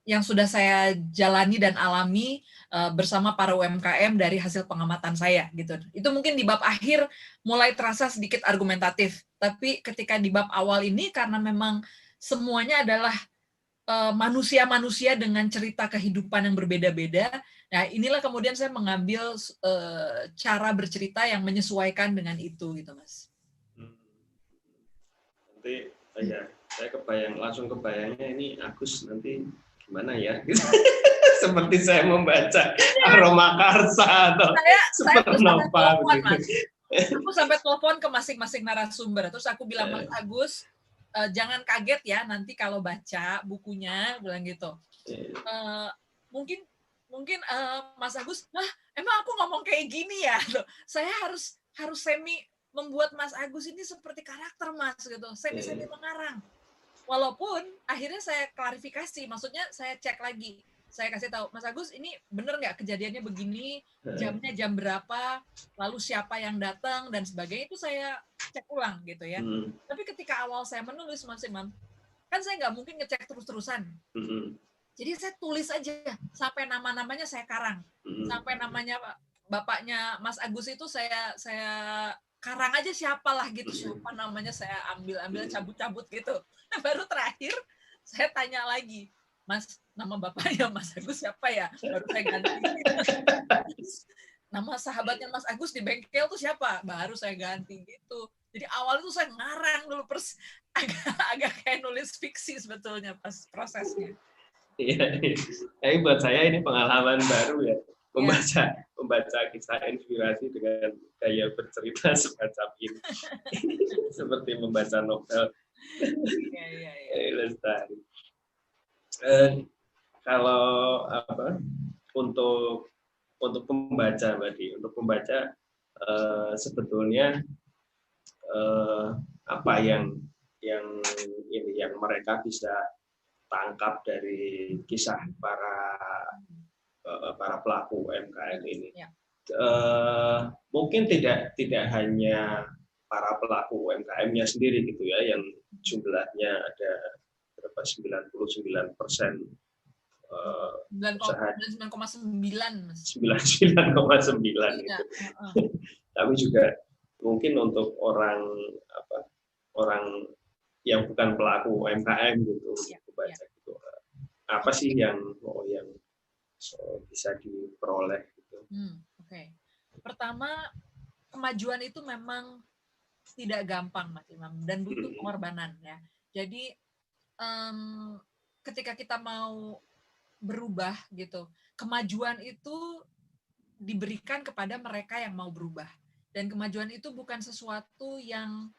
yang sudah saya jalani dan alami bersama para UMKM dari hasil pengamatan saya gitu. Itu mungkin di bab akhir mulai terasa sedikit argumentatif, tapi ketika di bab awal ini karena memang semuanya adalah manusia-manusia dengan cerita kehidupan yang berbeda-beda. Nah, inilah kemudian saya mengambil cara bercerita yang menyesuaikan dengan itu gitu, Mas. Nanti saya langsung kebayangnya ini Agus nanti gimana ya? Seperti saya membaca Aroma Karsa atau Supernova begitu. Aku sampai telepon ke masing-masing narasumber, terus aku bilang, Mas Agus, jangan kaget ya nanti kalau baca bukunya, bilang gitu. Mungkin Mas Agus, emang aku ngomong kayak gini ya? Saya harus semi membuat Mas Agus ini seperti karakter Mas gitu, semi mengarang. Walaupun akhirnya saya klarifikasi, maksudnya saya cek lagi. Saya kasih tahu, Mas Agus, ini bener nggak kejadiannya begini, jamnya jam berapa, lalu siapa yang datang, dan sebagainya, itu saya cek ulang gitu ya. Tapi ketika awal saya menulis, Mas Imam, kan saya nggak mungkin ngecek terus-terusan. Jadi saya tulis aja, sampai nama-namanya saya karang. Sampai namanya bapaknya Mas Agus itu saya karang aja siapalah gitu, siapa namanya saya ambil cabut-cabut gitu. Baru terakhir saya tanya lagi, Mas, nama bapaknya Mas Agus siapa ya? Baru saya ganti. Nama sahabatnya Mas Agus di bengkel tuh siapa? Baru saya ganti gitu. Jadi awal itu saya ngarang dulu, agak kayak nulis fiksi sebetulnya pas prosesnya. Iya. Tapi buat saya ini pengalaman baru ya, membaca kisah inspirasi dengan gaya bercerita semacam ini. Seperti membaca novel. Lestari. Kalau untuk pembaca tadi, sebetulnya apa yang mereka bisa tangkap dari kisah para pelaku UMKM ini. Mungkin tidak hanya para pelaku UMKM-nya sendiri gitu ya, yang jumlahnya ada berapa 99% usaha 99,9 Mas. 99,9 gitu. Tapi juga mungkin untuk orang yang bukan pelaku UMKM gitu, baca gitu. Apa sih yang bisa diperoleh gitu? Oke. Pertama, kemajuan itu memang tidak gampang, Mas Imam, dan butuh pengorbanan ya. Jadi ketika kita mau berubah gitu, kemajuan itu diberikan kepada mereka yang mau berubah, dan kemajuan itu bukan sesuatu yang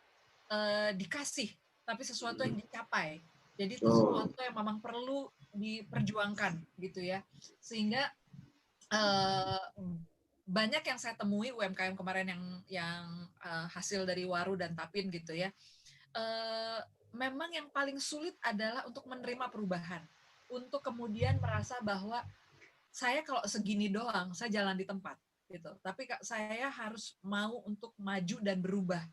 dikasih, tapi sesuatu yang dicapai. Jadi itu sesuatu yang memang perlu diperjuangkan gitu ya, sehingga banyak yang saya temui UMKM kemarin yang hasil dari Waru dan Tapin gitu ya, memang yang paling sulit adalah untuk menerima perubahan, untuk kemudian merasa bahwa saya kalau segini doang, saya jalan di tempat gitu. Tapi saya harus mau untuk maju dan berubah.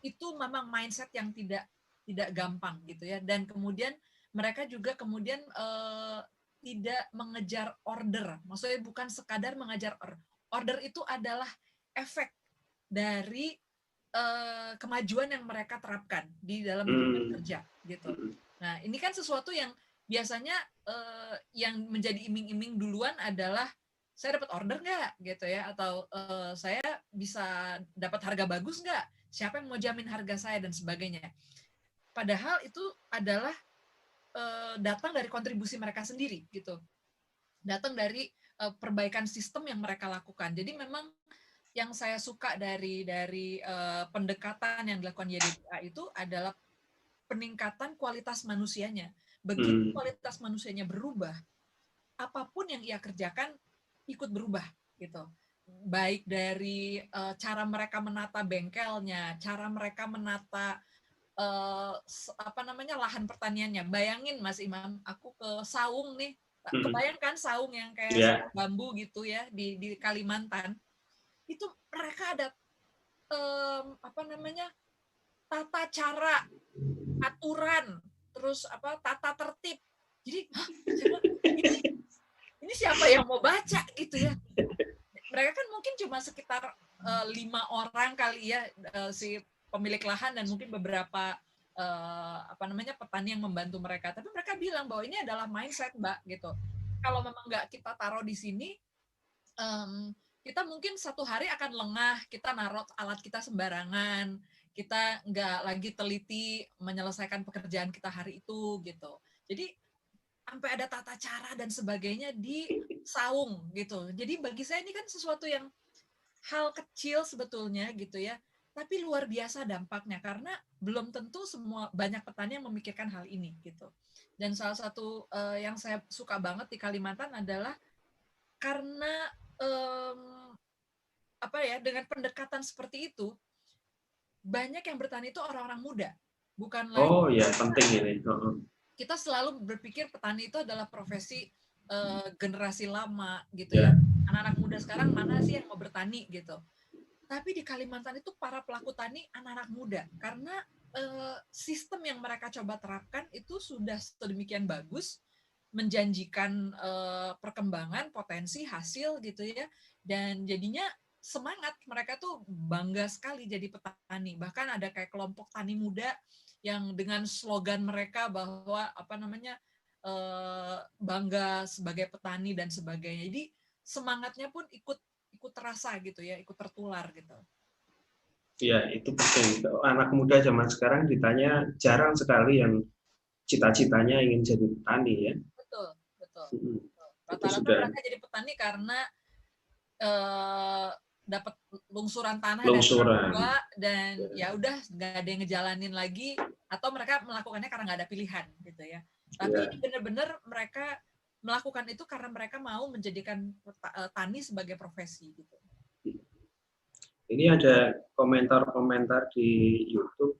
Itu memang mindset yang tidak gampang gitu ya. Dan kemudian mereka juga kemudian tidak mengejar order. Maksudnya bukan sekadar mengejar order, itu adalah efek dari kemajuan yang mereka terapkan di dalam lingkungan kerja gitu. Nah, ini kan sesuatu yang biasanya yang menjadi iming-iming duluan adalah saya dapat order nggak gitu ya, atau saya bisa dapat harga bagus nggak, siapa yang mau jamin harga saya dan sebagainya. Padahal itu adalah datang dari kontribusi mereka sendiri gitu, datang dari perbaikan sistem yang mereka lakukan. Jadi memang yang saya suka dari pendekatan yang dilakukan YDPA itu adalah peningkatan kualitas manusianya. Begitu kualitas manusianya berubah, apapun yang ia kerjakan ikut berubah gitu. Baik dari cara mereka menata bengkelnya, cara mereka menata lahan pertaniannya. Bayangin Mas Imam, aku ke saung nih, kebayangkan saung yang kayak bambu gitu ya di Kalimantan. Itu mereka ada tata cara, aturan, terus tata tertib. Jadi ini siapa yang mau baca gitu ya? Mereka kan mungkin cuma sekitar 5 orang kali ya, si pemilik lahan dan mungkin beberapa petani yang membantu mereka. Tapi mereka bilang bahwa ini adalah mindset, Mbak, gitu. Kalau memang nggak kita taruh di sini, kita mungkin satu hari akan lengah, kita naruh alat kita sembarangan, kita nggak lagi teliti menyelesaikan pekerjaan kita hari itu gitu. Jadi sampai ada tata cara dan sebagainya di saung gitu. Jadi bagi saya ini kan sesuatu yang hal kecil sebetulnya gitu ya, tapi luar biasa dampaknya karena belum tentu banyak petani yang memikirkan hal ini gitu. Dan salah satu yang saya suka banget di Kalimantan adalah karena dengan pendekatan seperti itu, banyak yang bertani itu orang-orang muda, bukan lagi. Oh ya, penting ini. Kita selalu berpikir petani itu adalah profesi generasi lama gitu ya. Anak-anak muda sekarang mana sih yang mau bertani gitu. Tapi di Kalimantan itu para pelaku tani anak-anak muda, karena sistem yang mereka coba terapkan itu sudah sedemikian bagus, menjanjikan perkembangan, potensi, hasil gitu ya. Dan jadinya semangat, mereka tuh bangga sekali jadi petani. Bahkan ada kayak kelompok tani muda yang dengan slogan mereka bahwa bangga sebagai petani dan sebagainya. Jadi semangatnya pun ikut terasa gitu ya, ikut tertular gitu. Iya, itu penting. Anak muda zaman sekarang ditanya jarang sekali yang cita-citanya ingin jadi petani ya. Betul. Rata-rata mereka jadi petani karena dapat lungsuran tanah dari orang tua dan ya udah nggak ada yang ngejalanin lagi, atau mereka melakukannya karena nggak ada pilihan gitu ya. Tapi ini benar-benar mereka melakukan itu karena mereka mau menjadikan tani sebagai profesi gitu. Ini ada komentar-komentar di YouTube.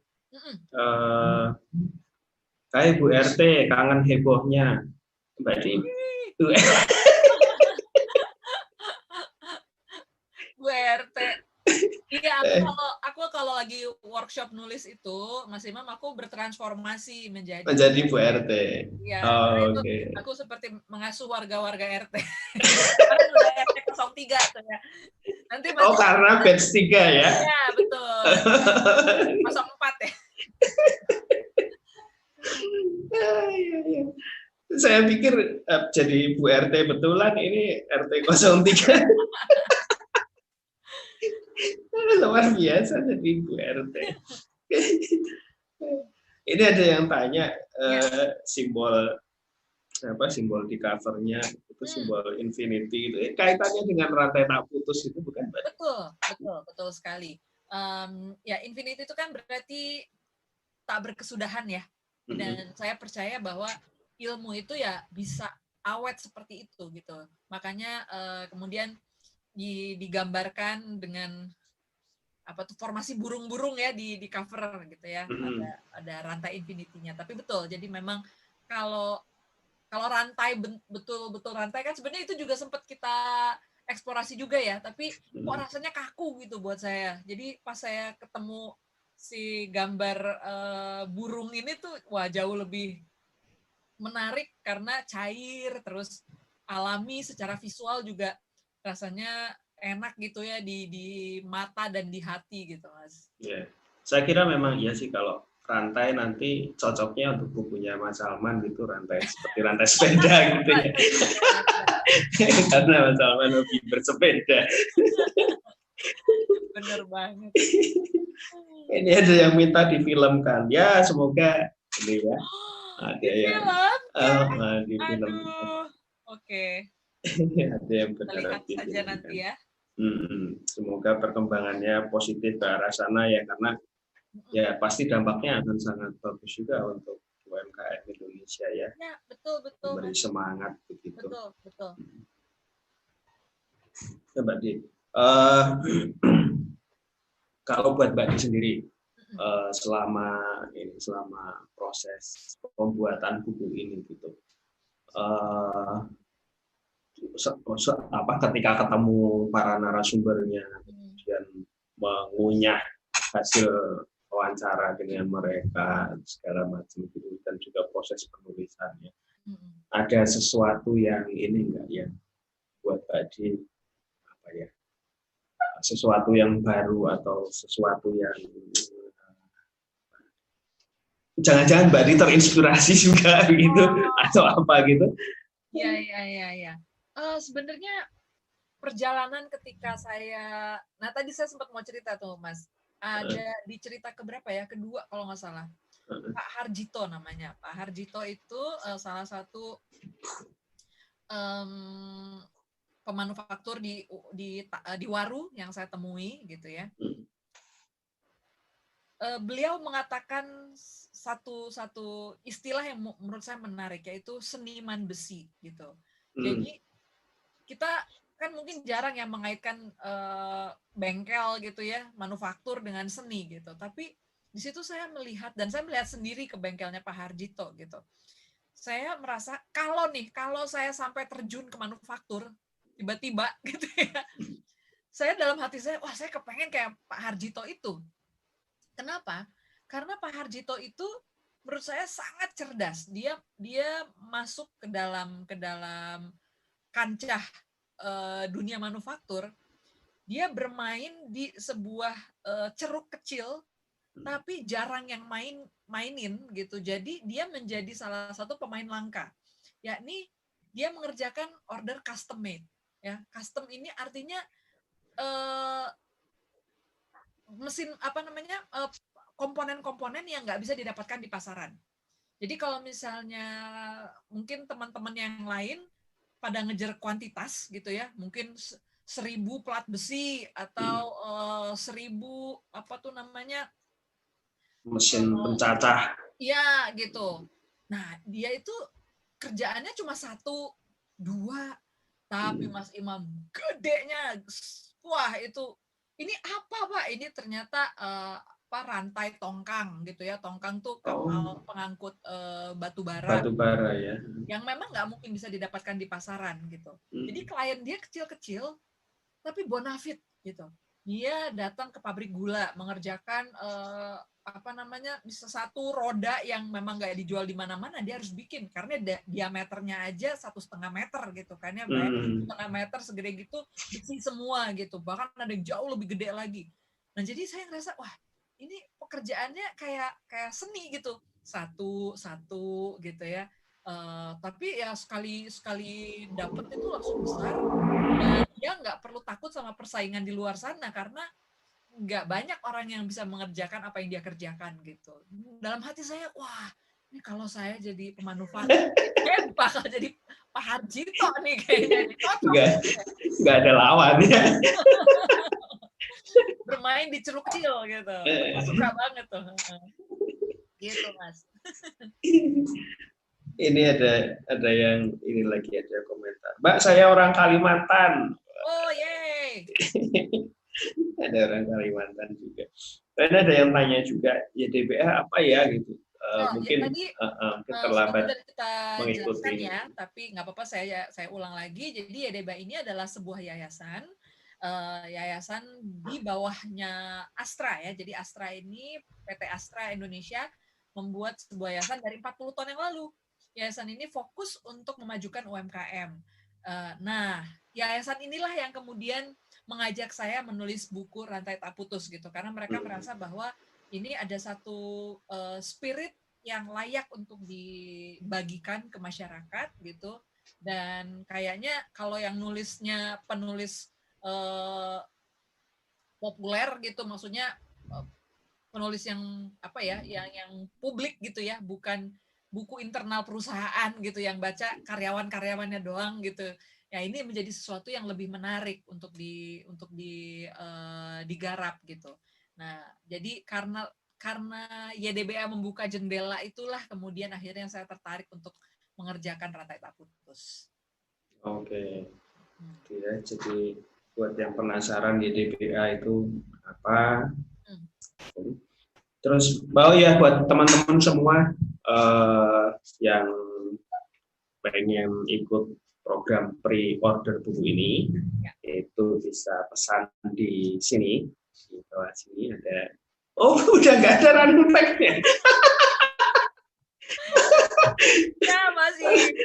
Hai Bu RT, kangen hebohnya Mbak Dewi. Bu RT. Iya, aku kalau lagi workshop nulis itu, Mas Imam, aku bertransformasi menjadi Bu RT. Ya, Oh, itu oke. aku seperti mengasuh warga-warga RT. Kemarin udah RT 03 tuh ya. Nanti masih karena batch 3 ya? Ya, betul. 04 ya. Saya pikir jadi Bu RT betulan, ini RT 03. Luar biasa jadi Bu RT. Ini ada yang tanya simbol di covernya itu simbol infinity itu kaitannya dengan rantai tak putus itu bukan, Mbak? Betul sekali. Ya, infinity itu kan berarti tak berkesudahan ya. Dan saya percaya bahwa ilmu itu ya bisa awet seperti itu gitu. Makanya kemudian digambarkan dengan formasi burung-burung ya di cover gitu ya. Ada rantai infinity-nya. Tapi betul, jadi memang kalau rantai betul-betul rantai kan sebenarnya itu juga sempat kita eksplorasi juga ya, tapi kok rasanya kaku gitu buat saya. Jadi pas saya ketemu si gambar burung ini tuh wah jauh lebih menarik karena cair terus alami secara visual juga rasanya enak gitu ya di mata dan di hati gitu, Mas. Ya, saya kira memang iya sih kalau rantai nanti cocoknya untuk bukunya Mas Salman gitu, rantai seperti rantai sepeda gitu ya. Karena Mas Salman hobi bersepeda. Bener banget. Ini ada yang minta difilmkan. Ya, semoga ini ya. Ada yang di film. Oke. Ada yang berharap lihat saja nanti ya. Semoga perkembangannya positif ke arah sana ya, karena ya pasti dampaknya akan sangat bagus juga untuk UMKM Indonesia ya. Ya, betul. Memberi semangat begitu. Betul. Mbak Di, kalau buat Mbak Di sendiri selama proses pembuatan buku ini gitu, ketika ketemu para narasumbernya, kemudian mengunyah hasil wawancara dengan mereka segala macam gitu, dan juga proses penulisannya, ada sesuatu yang ini enggak ya buat Adi, sesuatu yang baru atau sesuatu yang jangan-jangan Mbak Adi terinspirasi juga gitu atau apa gitu? Iya. Sebenarnya perjalanan ketika saya, tadi saya sempat mau cerita tuh Mas, ada di cerita keberapa ya, kedua kalau nggak salah, Pak Harjito namanya. Pak Harjito itu salah satu pemanufaktur di Waru yang saya temui gitu ya. Beliau mengatakan satu istilah yang menurut saya menarik, yaitu seniman besi gitu. Jadi kita kan mungkin jarang yang mengaitkan bengkel gitu ya, manufaktur dengan seni gitu. Tapi di situ saya melihat, dan saya melihat sendiri ke bengkelnya Pak Harjito gitu. Saya merasa kalau saya sampai terjun ke manufaktur tiba-tiba gitu ya, saya dalam hati saya, wah saya kepengen kayak Pak Harjito itu. Kenapa? Karena Pak Harjito itu menurut saya sangat cerdas. Dia masuk ke dalam kancah dunia manufaktur. Dia bermain di sebuah ceruk kecil, tapi jarang yang mainin gitu. Jadi dia menjadi salah satu pemain langka. Yakni dia mengerjakan order custom made. Ya, custom ini artinya mesin komponen-komponen yang nggak bisa didapatkan di pasaran. Jadi kalau misalnya mungkin teman-teman yang lain pada ngejar kuantitas gitu ya, mungkin 1000 plat besi atau 1000 mesin pencacah. Iya gitu. Nah dia itu kerjaannya cuma 1, 2, tapi Mas Imam gedenya, wah itu. Ini apa Pak? Ini ternyata rantai tongkang gitu ya. Tongkang tuh kapal pengangkut batu bara. Batu bara ya. Yang memang nggak mungkin bisa didapatkan di pasaran gitu. Jadi klien dia kecil-kecil, tapi bonafit gitu. Dia datang ke pabrik gula mengerjakan satu roda yang memang nggak dijual di mana-mana, dia harus bikin karena diameternya aja 1,5 meter gitu kan ya, bayang 1,5 meter segede gitu besi semua gitu, bahkan ada yang jauh lebih gede lagi. Nah jadi saya ngerasa wah ini pekerjaannya kayak seni gitu, satu gitu ya. Tapi ya sekali dapet itu langsung besar, dan dia nggak perlu takut sama persaingan di luar sana karena nggak banyak orang yang bisa mengerjakan apa yang dia kerjakan gitu. Dalam hati saya, wah ini kalau saya jadi pemanufaktur, saya bakal jadi Pak Harjito nih kayaknya. Nggak ada lawan ya. Bermain di ceruk kecil gitu. Suka banget tuh. Gitu Mas. Ini ada yang ini lagi ada komentar. Mbak, saya orang Kalimantan. Oh yay. Ada orang Kalimantan juga. Dan ada yang tanya juga, YDBA apa ya gitu. Mungkin tadi terlambat kita mengikuti. Ya, tapi nggak apa-apa saya ulang lagi. Jadi YDBA ini adalah sebuah yayasan di bawahnya Astra ya. Jadi Astra ini, PT Astra Indonesia membuat sebuah yayasan dari 40 tahun yang lalu. Yayasan ini fokus untuk memajukan UMKM. Nah, yayasan inilah yang kemudian mengajak saya menulis buku Rantai Tak Putus gitu, karena mereka merasa bahwa ini ada satu spirit yang layak untuk dibagikan ke masyarakat gitu. Dan kayaknya kalau yang nulisnya penulis populer gitu, maksudnya penulis yang yang publik gitu ya, bukan buku internal perusahaan gitu yang baca karyawan-karyawannya doang gitu. Ya ini menjadi sesuatu yang lebih menarik untuk digarap gitu. Nah, jadi karena YDBA membuka jendela itulah kemudian akhirnya saya tertarik untuk mengerjakan Rantai Tak Putus. Oke. Ya, jadi buat yang penasaran YDBA itu apa? Terus ya buat teman-teman semua yang pengen ikut program pre-order buku ini, itu bisa pesan di sini. Di bawah sini ada. Oh, udah nggak ada running text-nya. Ya masih.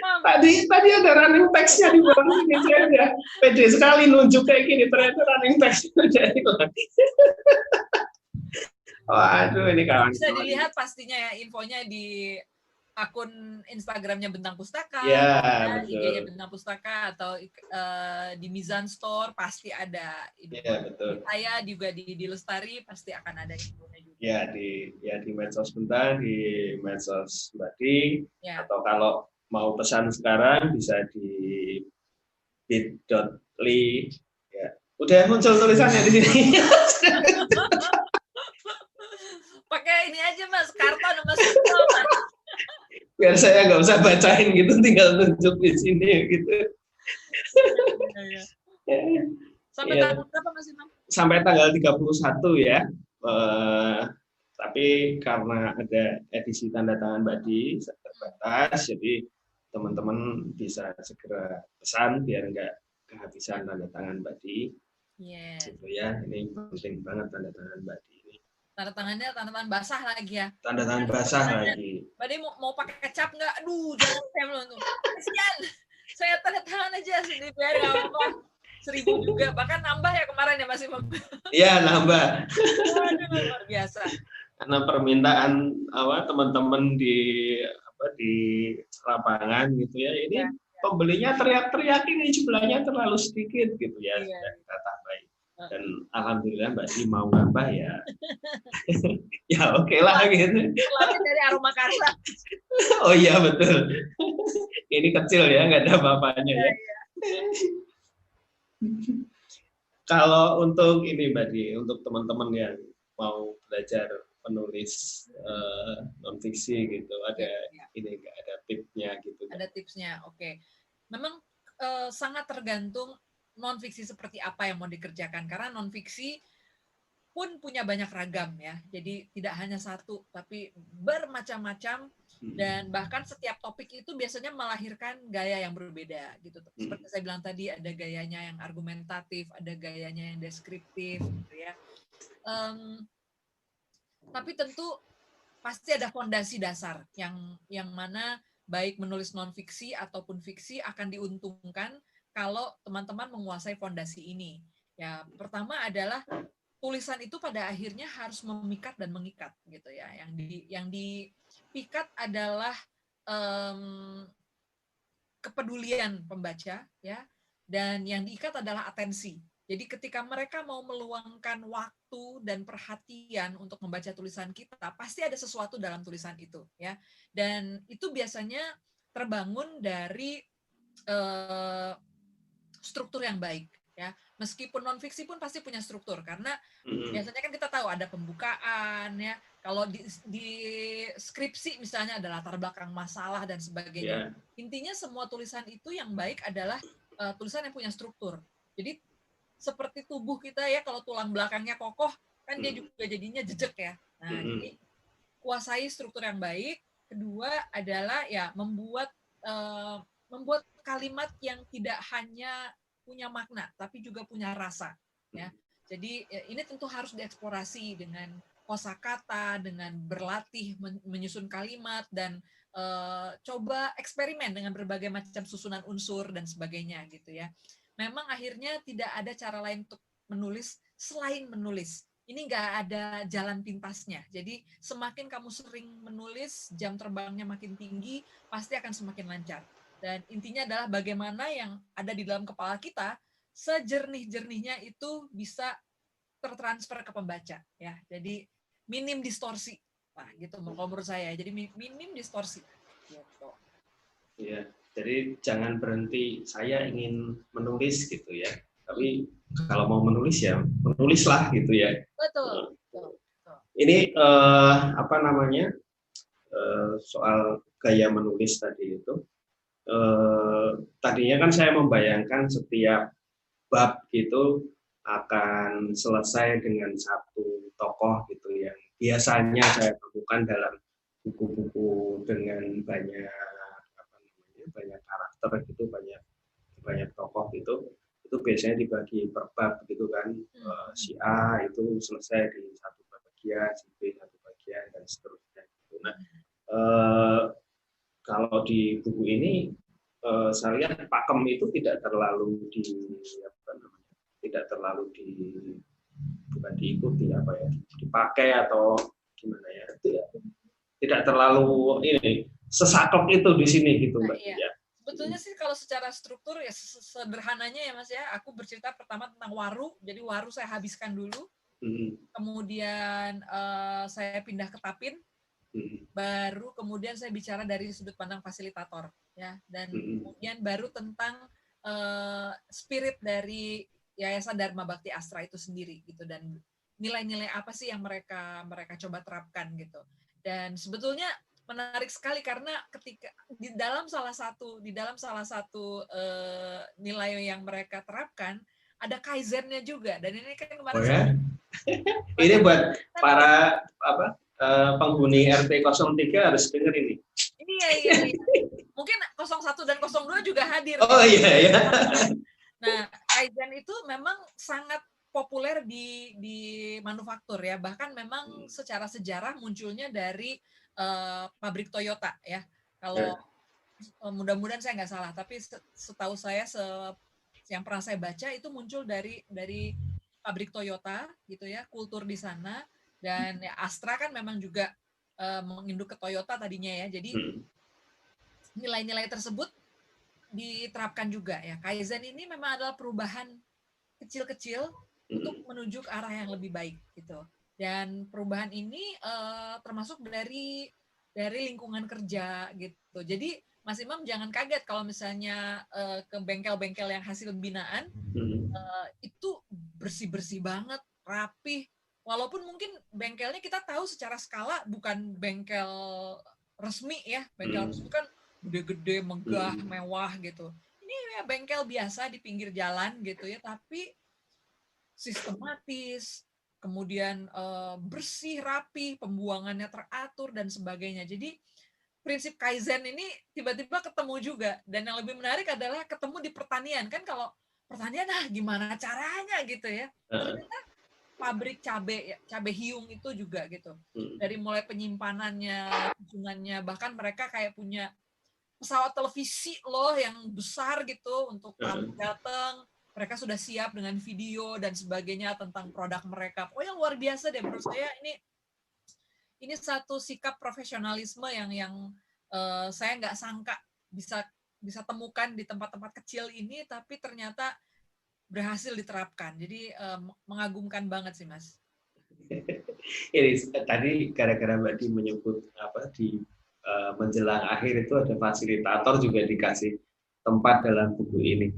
Tadi ada running text-nya di bawah sini. Saya udah pede sekali nunjuk kayak gini, ternyata running text-nya udah hilang. Aduh, ini kawan. Bisa dilihat pastinya ya infonya di akun Instagramnya Bentang Pustaka, IG-nya Bentang Pustaka, atau di Mizan Store pasti ada. Betul. Saya juga di Lestari pasti akan ada infonya juga. Ya di medsos Bentang, di medsos Mbak Di, atau kalau mau pesan sekarang bisa di bit.ly. Ya. Udah muncul tulisannya di sini. Pakai ini aja Mas, karton Mas Mas. Biar saya nggak usah bacain gitu, tinggal tunjuk di sini gitu. Sampai tanggal berapa Mas Imam? Sampai tanggal 31 ya. Tapi karena ada edisi tanda tangan Mbak Di terbatas, jadi teman-teman bisa segera pesan biar nggak kehabisan tanda tangan Mbak Di. Gitu ya, ini penting banget tanda tangan Mbak Di. Tanda tangan basah lagi ya. Tanda tangan basah lagi. Mbak Di mau pakai kecap nggak? Aduh, jangan saya belum tuh. Kasian. Saya tanda tangan aja sendiri biar nggak apa-apa. 1.000 juga, bahkan nambah ya kemarin ya Mas Imam. Iya, nambah. Waduh, luar biasa. Karena permintaan teman-teman di lapangan gitu ya, ini pembelinya teriak-teriak ini jumlahnya terlalu sedikit gitu ya, sudah kita tambahin. Dan alhamdulillah Mbak Di mau nambah ya. Ya oke lah gitu. Selain dari Aroma Karsa. Oh iya betul. Ini kecil ya, nggak ada apa-apanya ya. Kalau untuk ini Mbak Di, untuk teman-teman yang mau belajar menulis non fiksi gitu, ada ini nggak ada tipsnya gitu? Ada tipsnya, oke. Memang sangat tergantung non fiksi seperti apa yang mau dikerjakan, karena non fiksi pun punya banyak ragam ya. Jadi tidak hanya satu, tapi bermacam-macam, dan bahkan setiap topik itu biasanya melahirkan gaya yang berbeda gitu. Seperti saya bilang tadi, ada gayanya yang argumentatif, ada gayanya yang deskriptif gitu ya. Tapi tentu pasti ada fondasi dasar yang mana baik menulis non-fiksi ataupun fiksi akan diuntungkan kalau teman-teman menguasai fondasi ini. Ya, pertama adalah tulisan itu pada akhirnya harus memikat dan mengikat gitu ya. Yang dipikat adalah kepedulian pembaca ya, dan yang diikat adalah atensi. Jadi ketika mereka mau meluangkan waktu dan perhatian untuk membaca tulisan kita, pasti ada sesuatu dalam tulisan itu ya. Dan itu biasanya terbangun dari struktur yang baik ya. Meskipun non fiksi pun pasti punya struktur, karena biasanya kan kita tahu ada pembukaan ya. Kalau di skripsi misalnya ada latar belakang masalah dan sebagainya. Intinya semua tulisan itu yang baik adalah tulisan yang punya struktur. Jadi seperti tubuh kita ya, kalau tulang belakangnya kokoh kan dia juga jadinya jejek ya. Nah, jadi kuasai struktur yang baik. Kedua adalah ya membuat kalimat yang tidak hanya punya makna tapi juga punya rasa ya. Jadi ini tentu harus dieksplorasi dengan kosakata, dengan berlatih menyusun kalimat, dan coba eksperimen dengan berbagai macam susunan unsur dan sebagainya gitu ya. Memang akhirnya tidak ada cara lain untuk menulis selain menulis. Ini nggak ada jalan pintasnya. Jadi semakin kamu sering menulis, jam terbangnya makin tinggi, pasti akan semakin lancar. Dan intinya adalah bagaimana yang ada di dalam kepala kita, sejernih-jernihnya itu bisa tertransfer ke pembaca. Ya, jadi minim distorsi. Nah, gitu menurut saya. Jadi minim distorsi. Gitu. Ya, jadi jangan berhenti saya ingin menulis gitu ya. Tapi kalau mau menulis ya menulislah gitu ya. Betul. Ini apa namanya soal gaya menulis tadi itu. Tadinya kan saya membayangkan setiap bab gitu akan selesai dengan satu tokoh gitu yang biasanya saya temukan dalam buku-buku dengan banyak banyak karakter gitu, banyak tokoh gitu, itu biasanya dibagi per bab gitu kan. Si A itu selesai di satu bagian, si B satu bagian, dan seterusnya gitu. Nah, kalau di buku ini saya lihat pakem itu tidak terlalu bukan diikuti apa ya, dipakai atau gimana ya, tidak terlalu ini sesakok itu di sini gitu Mbak. Iya. Ya. Sebetulnya sih kalau secara struktur ya sederhananya ya Mas ya, aku bercerita pertama tentang Waru, jadi Waru saya habiskan dulu, kemudian saya pindah ke Tapin, baru kemudian saya bicara dari sudut pandang fasilitator ya, dan kemudian baru tentang spirit dari Yayasan Dharma Bakti Astra itu sendiri gitu, dan nilai-nilai apa sih yang mereka coba terapkan gitu. Dan sebetulnya menarik sekali karena ketika di dalam salah satu nilai yang mereka terapkan ada kaizennya juga, dan ini kan kemarin ini buat para penghuni RT 03 harus dengar ini. Iya. Mungkin 01 dan 02 juga hadir. Oh iya. Nah, kaizen itu memang sangat populer di manufaktur ya. Bahkan memang secara sejarah munculnya dari pabrik Toyota ya. Kalau mudah-mudahan saya nggak salah, tapi setahu saya yang pernah saya baca itu muncul dari pabrik Toyota gitu ya, kultur di sana. Dan ya, Astra kan memang juga menginduk ke Toyota tadinya ya. Jadi nilai-nilai tersebut diterapkan juga ya. Kaizen ini memang adalah perubahan kecil-kecil untuk menuju ke arah yang lebih baik gitu. Dan perubahan ini termasuk dari lingkungan kerja gitu. Jadi Mas Imam jangan kaget kalau misalnya ke bengkel-bengkel yang hasil binaan itu bersih-bersih banget, rapih. Walaupun mungkin bengkelnya kita tahu secara skala bukan bengkel resmi ya. Bengkel resmi kan gede-gede, megah, mewah gitu. Ini ya bengkel biasa di pinggir jalan gitu ya, tapi sistematis, kemudian bersih, rapi, pembuangannya teratur dan sebagainya. Jadi prinsip Kaizen ini tiba-tiba ketemu juga, dan yang lebih menarik adalah ketemu di pertanian. Kan kalau pertanian, gimana caranya gitu ya. Ternyata pabrik cabai hiung itu juga gitu. Dari mulai penyimpanannya, susunannya, bahkan mereka kayak punya pesawat televisi loh yang besar gitu untuk tamu datang. Mereka sudah siap dengan video dan sebagainya tentang produk mereka. Pokoknya luar biasa deh menurut saya, ini satu sikap profesionalisme yang saya nggak sangka bisa temukan di tempat-tempat kecil ini, tapi ternyata berhasil diterapkan. Jadi mengagumkan banget sih, Mas. Ini tadi gara-gara Mbak Di menyebut di menjelang akhir itu ada fasilitator juga dikasih tempat dalam buku ini.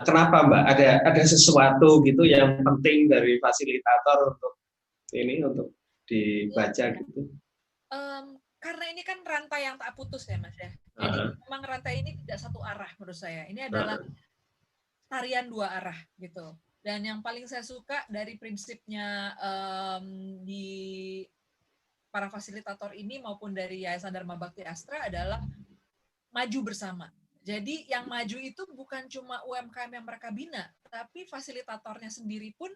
Kenapa Mbak? Ada sesuatu gitu yang penting dari fasilitator untuk dibaca gitu? Karena ini kan rantai yang tak putus ya, Mas ya. Jadi memang rantai ini tidak satu arah menurut saya. Ini adalah tarian dua arah gitu. Dan yang paling saya suka dari prinsipnya di para fasilitator ini maupun dari Yayasan Dharma Bakti Astra adalah maju bersama. Jadi yang maju itu bukan cuma UMKM yang mereka bina, tapi fasilitatornya sendiri pun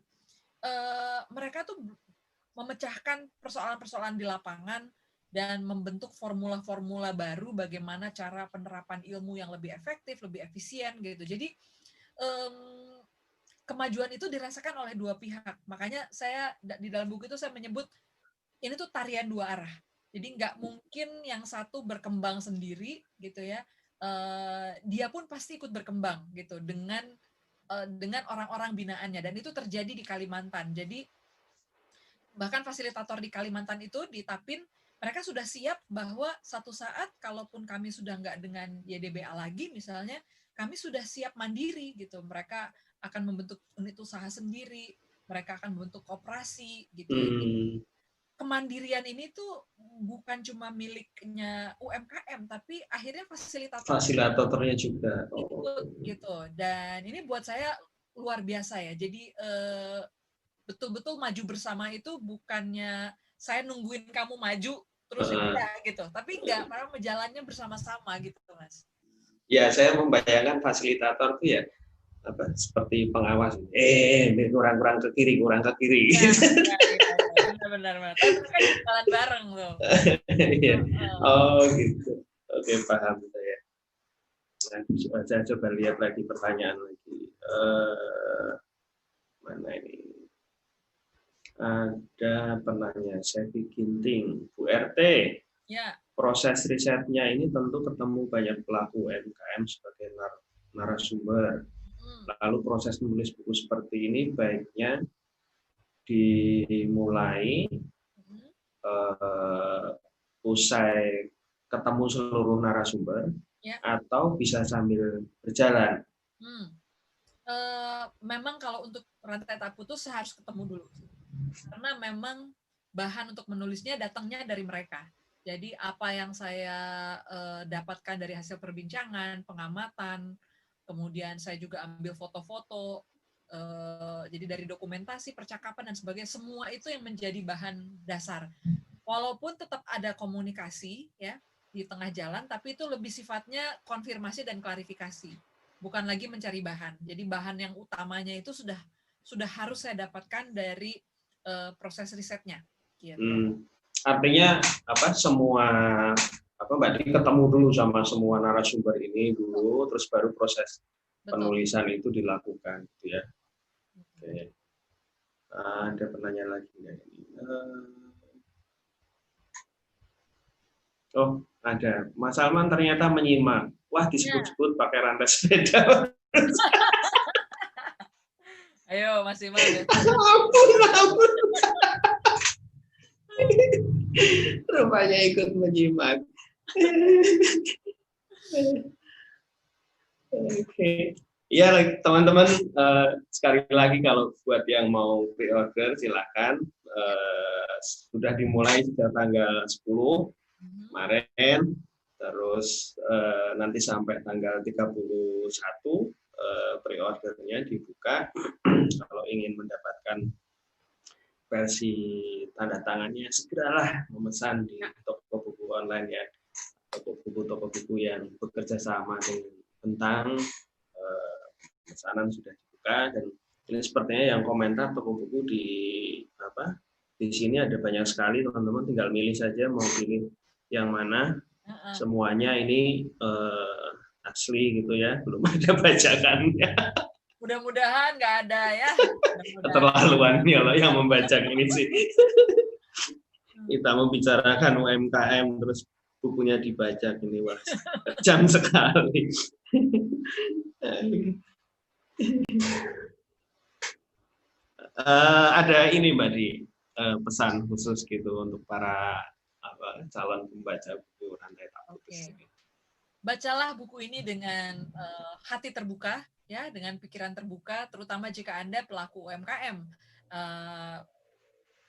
mereka tuh memecahkan persoalan-persoalan di lapangan dan membentuk formula-formula baru bagaimana cara penerapan ilmu yang lebih efektif, lebih efisien gitu. Jadi kemajuan itu dirasakan oleh dua pihak. Makanya saya di dalam buku itu saya menyebut ini tuh tarian dua arah. Jadi nggak mungkin yang satu berkembang sendiri gitu ya. Dia pun pasti ikut berkembang gitu dengan orang-orang binaannya, dan itu terjadi di Kalimantan. Jadi bahkan fasilitator di Kalimantan itu di Tapin, mereka sudah siap bahwa satu saat kalaupun kami sudah nggak dengan YDBA lagi misalnya, kami sudah siap mandiri gitu. Mereka akan membentuk unit usaha sendiri, mereka akan membentuk koperasi gitu ya. Kemandirian ini tuh bukan cuma miliknya UMKM, tapi akhirnya fasilitatornya juga gitu. Dan ini buat saya luar biasa ya. Jadi betul-betul maju bersama itu bukannya saya nungguin kamu maju terus gitu, tapi enggak, malah menjalannya bersama-sama gitu, Mas. Ya, saya membayangkan fasilitator itu ya seperti pengawas. Ini kurang ke kiri. Benar. Tapi kan jalan bareng tuh. Oh gitu. Oke, paham saya. Nah, saya coba lihat lagi pertanyaan lagi. Mana ini? Ada penanya, saya bikin Bu RT. Ya. Proses risetnya ini tentu ketemu banyak pelaku UMKM sebagai narasumber. Lalu proses menulis buku seperti ini baiknya dimulai usai ketemu seluruh narasumber atau bisa sambil berjalan. Memang kalau untuk rantai tak putus saya harus ketemu dulu, karena memang bahan untuk menulisnya datangnya dari mereka. Jadi apa yang saya dapatkan dari hasil perbincangan, pengamatan, kemudian saya juga ambil foto-foto, jadi dari dokumentasi, percakapan dan sebagainya, semua itu yang menjadi bahan dasar. Walaupun tetap ada komunikasi ya di tengah jalan, tapi itu lebih sifatnya konfirmasi dan klarifikasi, bukan lagi mencari bahan. Jadi bahan yang utamanya itu sudah harus saya dapatkan dari proses risetnya. Gitu. Artinya semua Mbak Di ketemu dulu sama semua narasumber ini dulu, terus baru proses penulisan itu dilakukan, gitu ya. Oke. Ada penanya lagi ya ini. Oh, ada. Mas Salman ternyata menyimak. Wah, disebut-sebut pakai rantai sepeda. Ayo, Mas Iman. Ya. Ampun. Rupanya ikut menyimak. Oke. Ya, teman-teman, sekali lagi kalau buat yang mau pre-order silakan. Sudah dimulai sejak tanggal 10 kemarin, terus nanti sampai tanggal 31 pre-ordernya dibuka. Kalau ingin mendapatkan versi tanda tangannya, segeralah memesan di toko buku online ya, toko buku yang bekerja sama dengan Bentang. Pesanan sudah dibuka, dan ini sepertinya yang komentar toko buku di sini ada banyak sekali, teman-teman tinggal milih saja mau pilih yang mana. Semuanya ini asli gitu ya, belum ada bajakannya. Mudah-mudahan nggak ada ya. Keterlaluan kalau yang membajak ini sih. Kita membicarakan UMKM terus bukunya dibajak, ini wah kejam sekali. Ada ini Mbak Di, pesan khusus gitu untuk para calon pembaca buku Rantai Tak Putus. Bacalah buku ini dengan hati terbuka, ya, dengan pikiran terbuka, terutama jika Anda pelaku UMKM.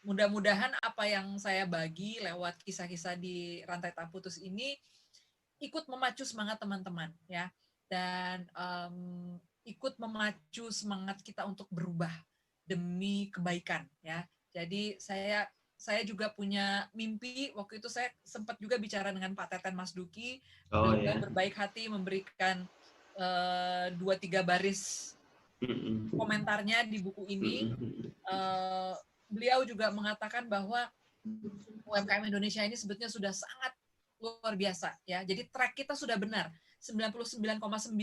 Mudah-mudahan apa yang saya bagi lewat kisah-kisah di Rantai Tak Putus ini ikut memacu semangat teman-teman, ya, dan ikut memacu semangat kita untuk berubah demi kebaikan, ya. Jadi saya juga punya mimpi. Waktu itu saya sempat juga bicara dengan Pak Teten Mas Duki, berbaik hati memberikan 2-3 baris komentarnya di buku ini. Beliau juga mengatakan bahwa UMKM Indonesia ini sebetulnya sudah sangat luar biasa, ya. Jadi track kita sudah benar. 99,9%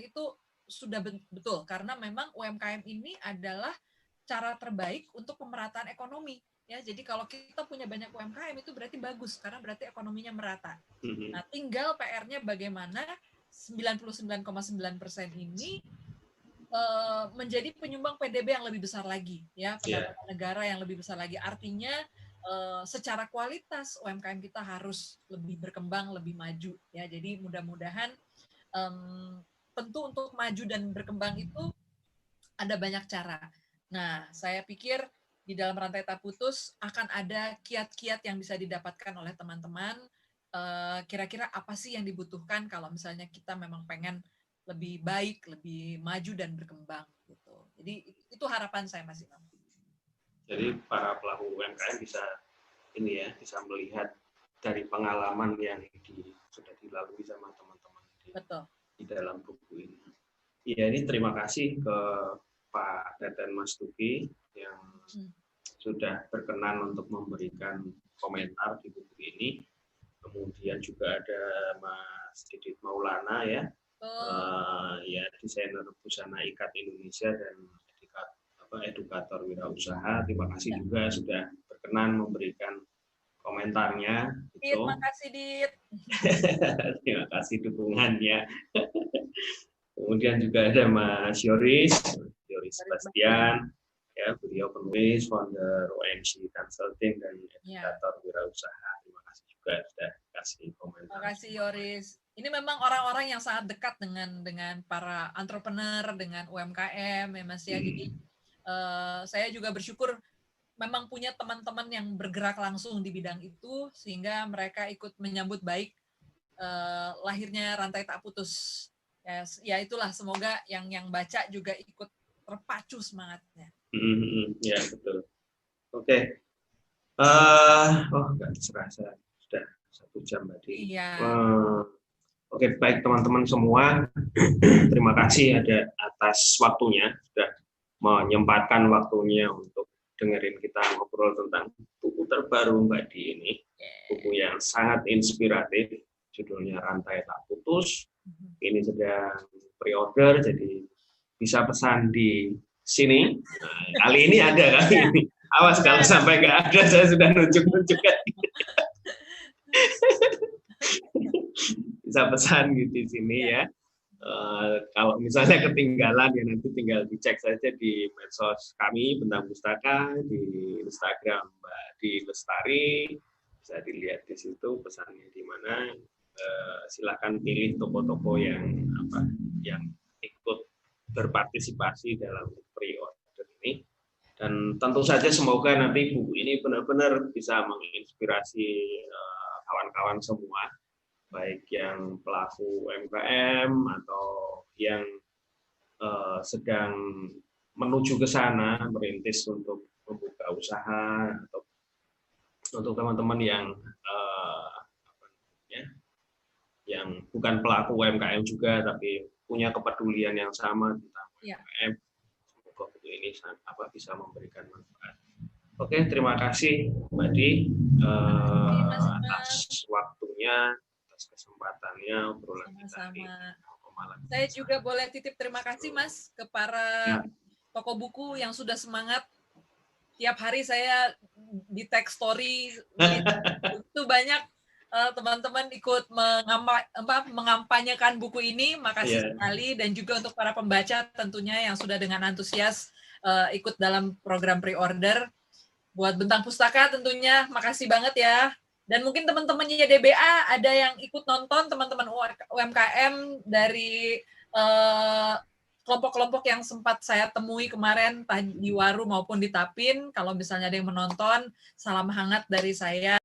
itu sudah betul, karena memang UMKM ini adalah cara terbaik untuk pemerataan ekonomi. Ya, jadi kalau kita punya banyak UMKM itu berarti bagus, karena berarti ekonominya merata. Nah, tinggal PR-nya bagaimana 99,9% ini menjadi penyumbang PDB yang lebih besar lagi, ya, pendapatan negara yang lebih besar lagi. Artinya secara kualitas UMKM kita harus lebih berkembang, lebih maju, ya. Jadi mudah-mudahan tentu untuk maju dan berkembang itu ada banyak cara. Nah, saya pikir di dalam Rantai Tak Putus akan ada kiat-kiat yang bisa didapatkan oleh teman-teman. Kira-kira apa sih yang dibutuhkan kalau misalnya kita memang pengen lebih baik, lebih maju dan berkembang gitu. Jadi itu harapan saya, Mas Imam. Jadi para pelaku UMKM bisa bisa melihat dari pengalaman yang sudah dilalui sama teman-teman di dalam buku ini. Iya, ini terima kasih ke Pak Teten Mas Duki yang sudah berkenan untuk memberikan komentar di buku ini. Kemudian juga ada Mas Didit Maulana ya, desainer busana ikat Indonesia dan edukator wirausaha. Terima kasih juga sudah berkenan memberikan komentarnya. Terima kasih, Dit. Terima kasih dukungannya. Kemudian juga ada Mas Yoris Sebastian, ya, beliau penulis, founder OMC Consulting dan edukator wirausaha. Terima kasih juga sudah kasih komentar. Terima kasih Yoris. Ini memang orang-orang yang sangat dekat dengan para entrepreneur, dengan UMKM, ya Mas ya. Jadi saya juga bersyukur memang punya teman-teman yang bergerak langsung di bidang itu, sehingga mereka ikut menyambut baik lahirnya Rantai Tak Putus. Ya itulah, semoga yang baca juga ikut terpacu semangatnya. Ya, betul. Oke. Nggak serasa sudah 1 jam tadi. Iya. Oke, baik teman-teman semua. Terima kasih atas waktunya, sudah menyempatkan waktunya untuk dengerin kita ngobrol tentang buku terbaru Mbak Di ini. Buku yang sangat inspiratif, judulnya Rantai Tak Putus. Ini sedang pre-order, jadi bisa pesan di sini. Nah, kali ini ada kali ini. Awas kalau sampai nggak ada, saya sudah nunjuk-nunjuk kan. Bisa pesan gitu di sini ya. Kalau misalnya ketinggalan ya nanti tinggal dicek saja di medsos kami Bentang Pustaka, di Instagram Mbak Di Lestari, bisa dilihat di situ pesannya di mana. Silakan pilih toko-toko yang ikut berpartisipasi dalam pre-order ini, dan tentu saja semoga nanti buku ini benar-benar bisa menginspirasi kawan-kawan semua, baik yang pelaku UMKM atau yang sedang menuju ke sana merintis untuk membuka wirausaha atau untuk teman-teman yang yang bukan pelaku UMKM juga tapi punya kepedulian yang sama tentang UMKM. Semoga buku ini bisa memberikan manfaat. Oke, terima kasih Mbak Di atas waktunya, atas kesempatannya obrolan kita ini. Saya juga boleh titip terima kasih Mas ke para toko buku yang sudah semangat. Tiap hari saya di tag story itu banyak teman-teman ikut mengampanyekan buku ini. Makasih sekali, dan juga untuk para pembaca tentunya yang sudah dengan antusias ikut dalam program pre-order. Buat Bentang Pustaka tentunya makasih banget ya. Dan mungkin teman-temannya DBA ada yang ikut nonton, teman-teman UMKM dari kelompok-kelompok yang sempat saya temui kemarin di Waru maupun di Tapin. Kalau misalnya ada yang menonton, salam hangat dari saya.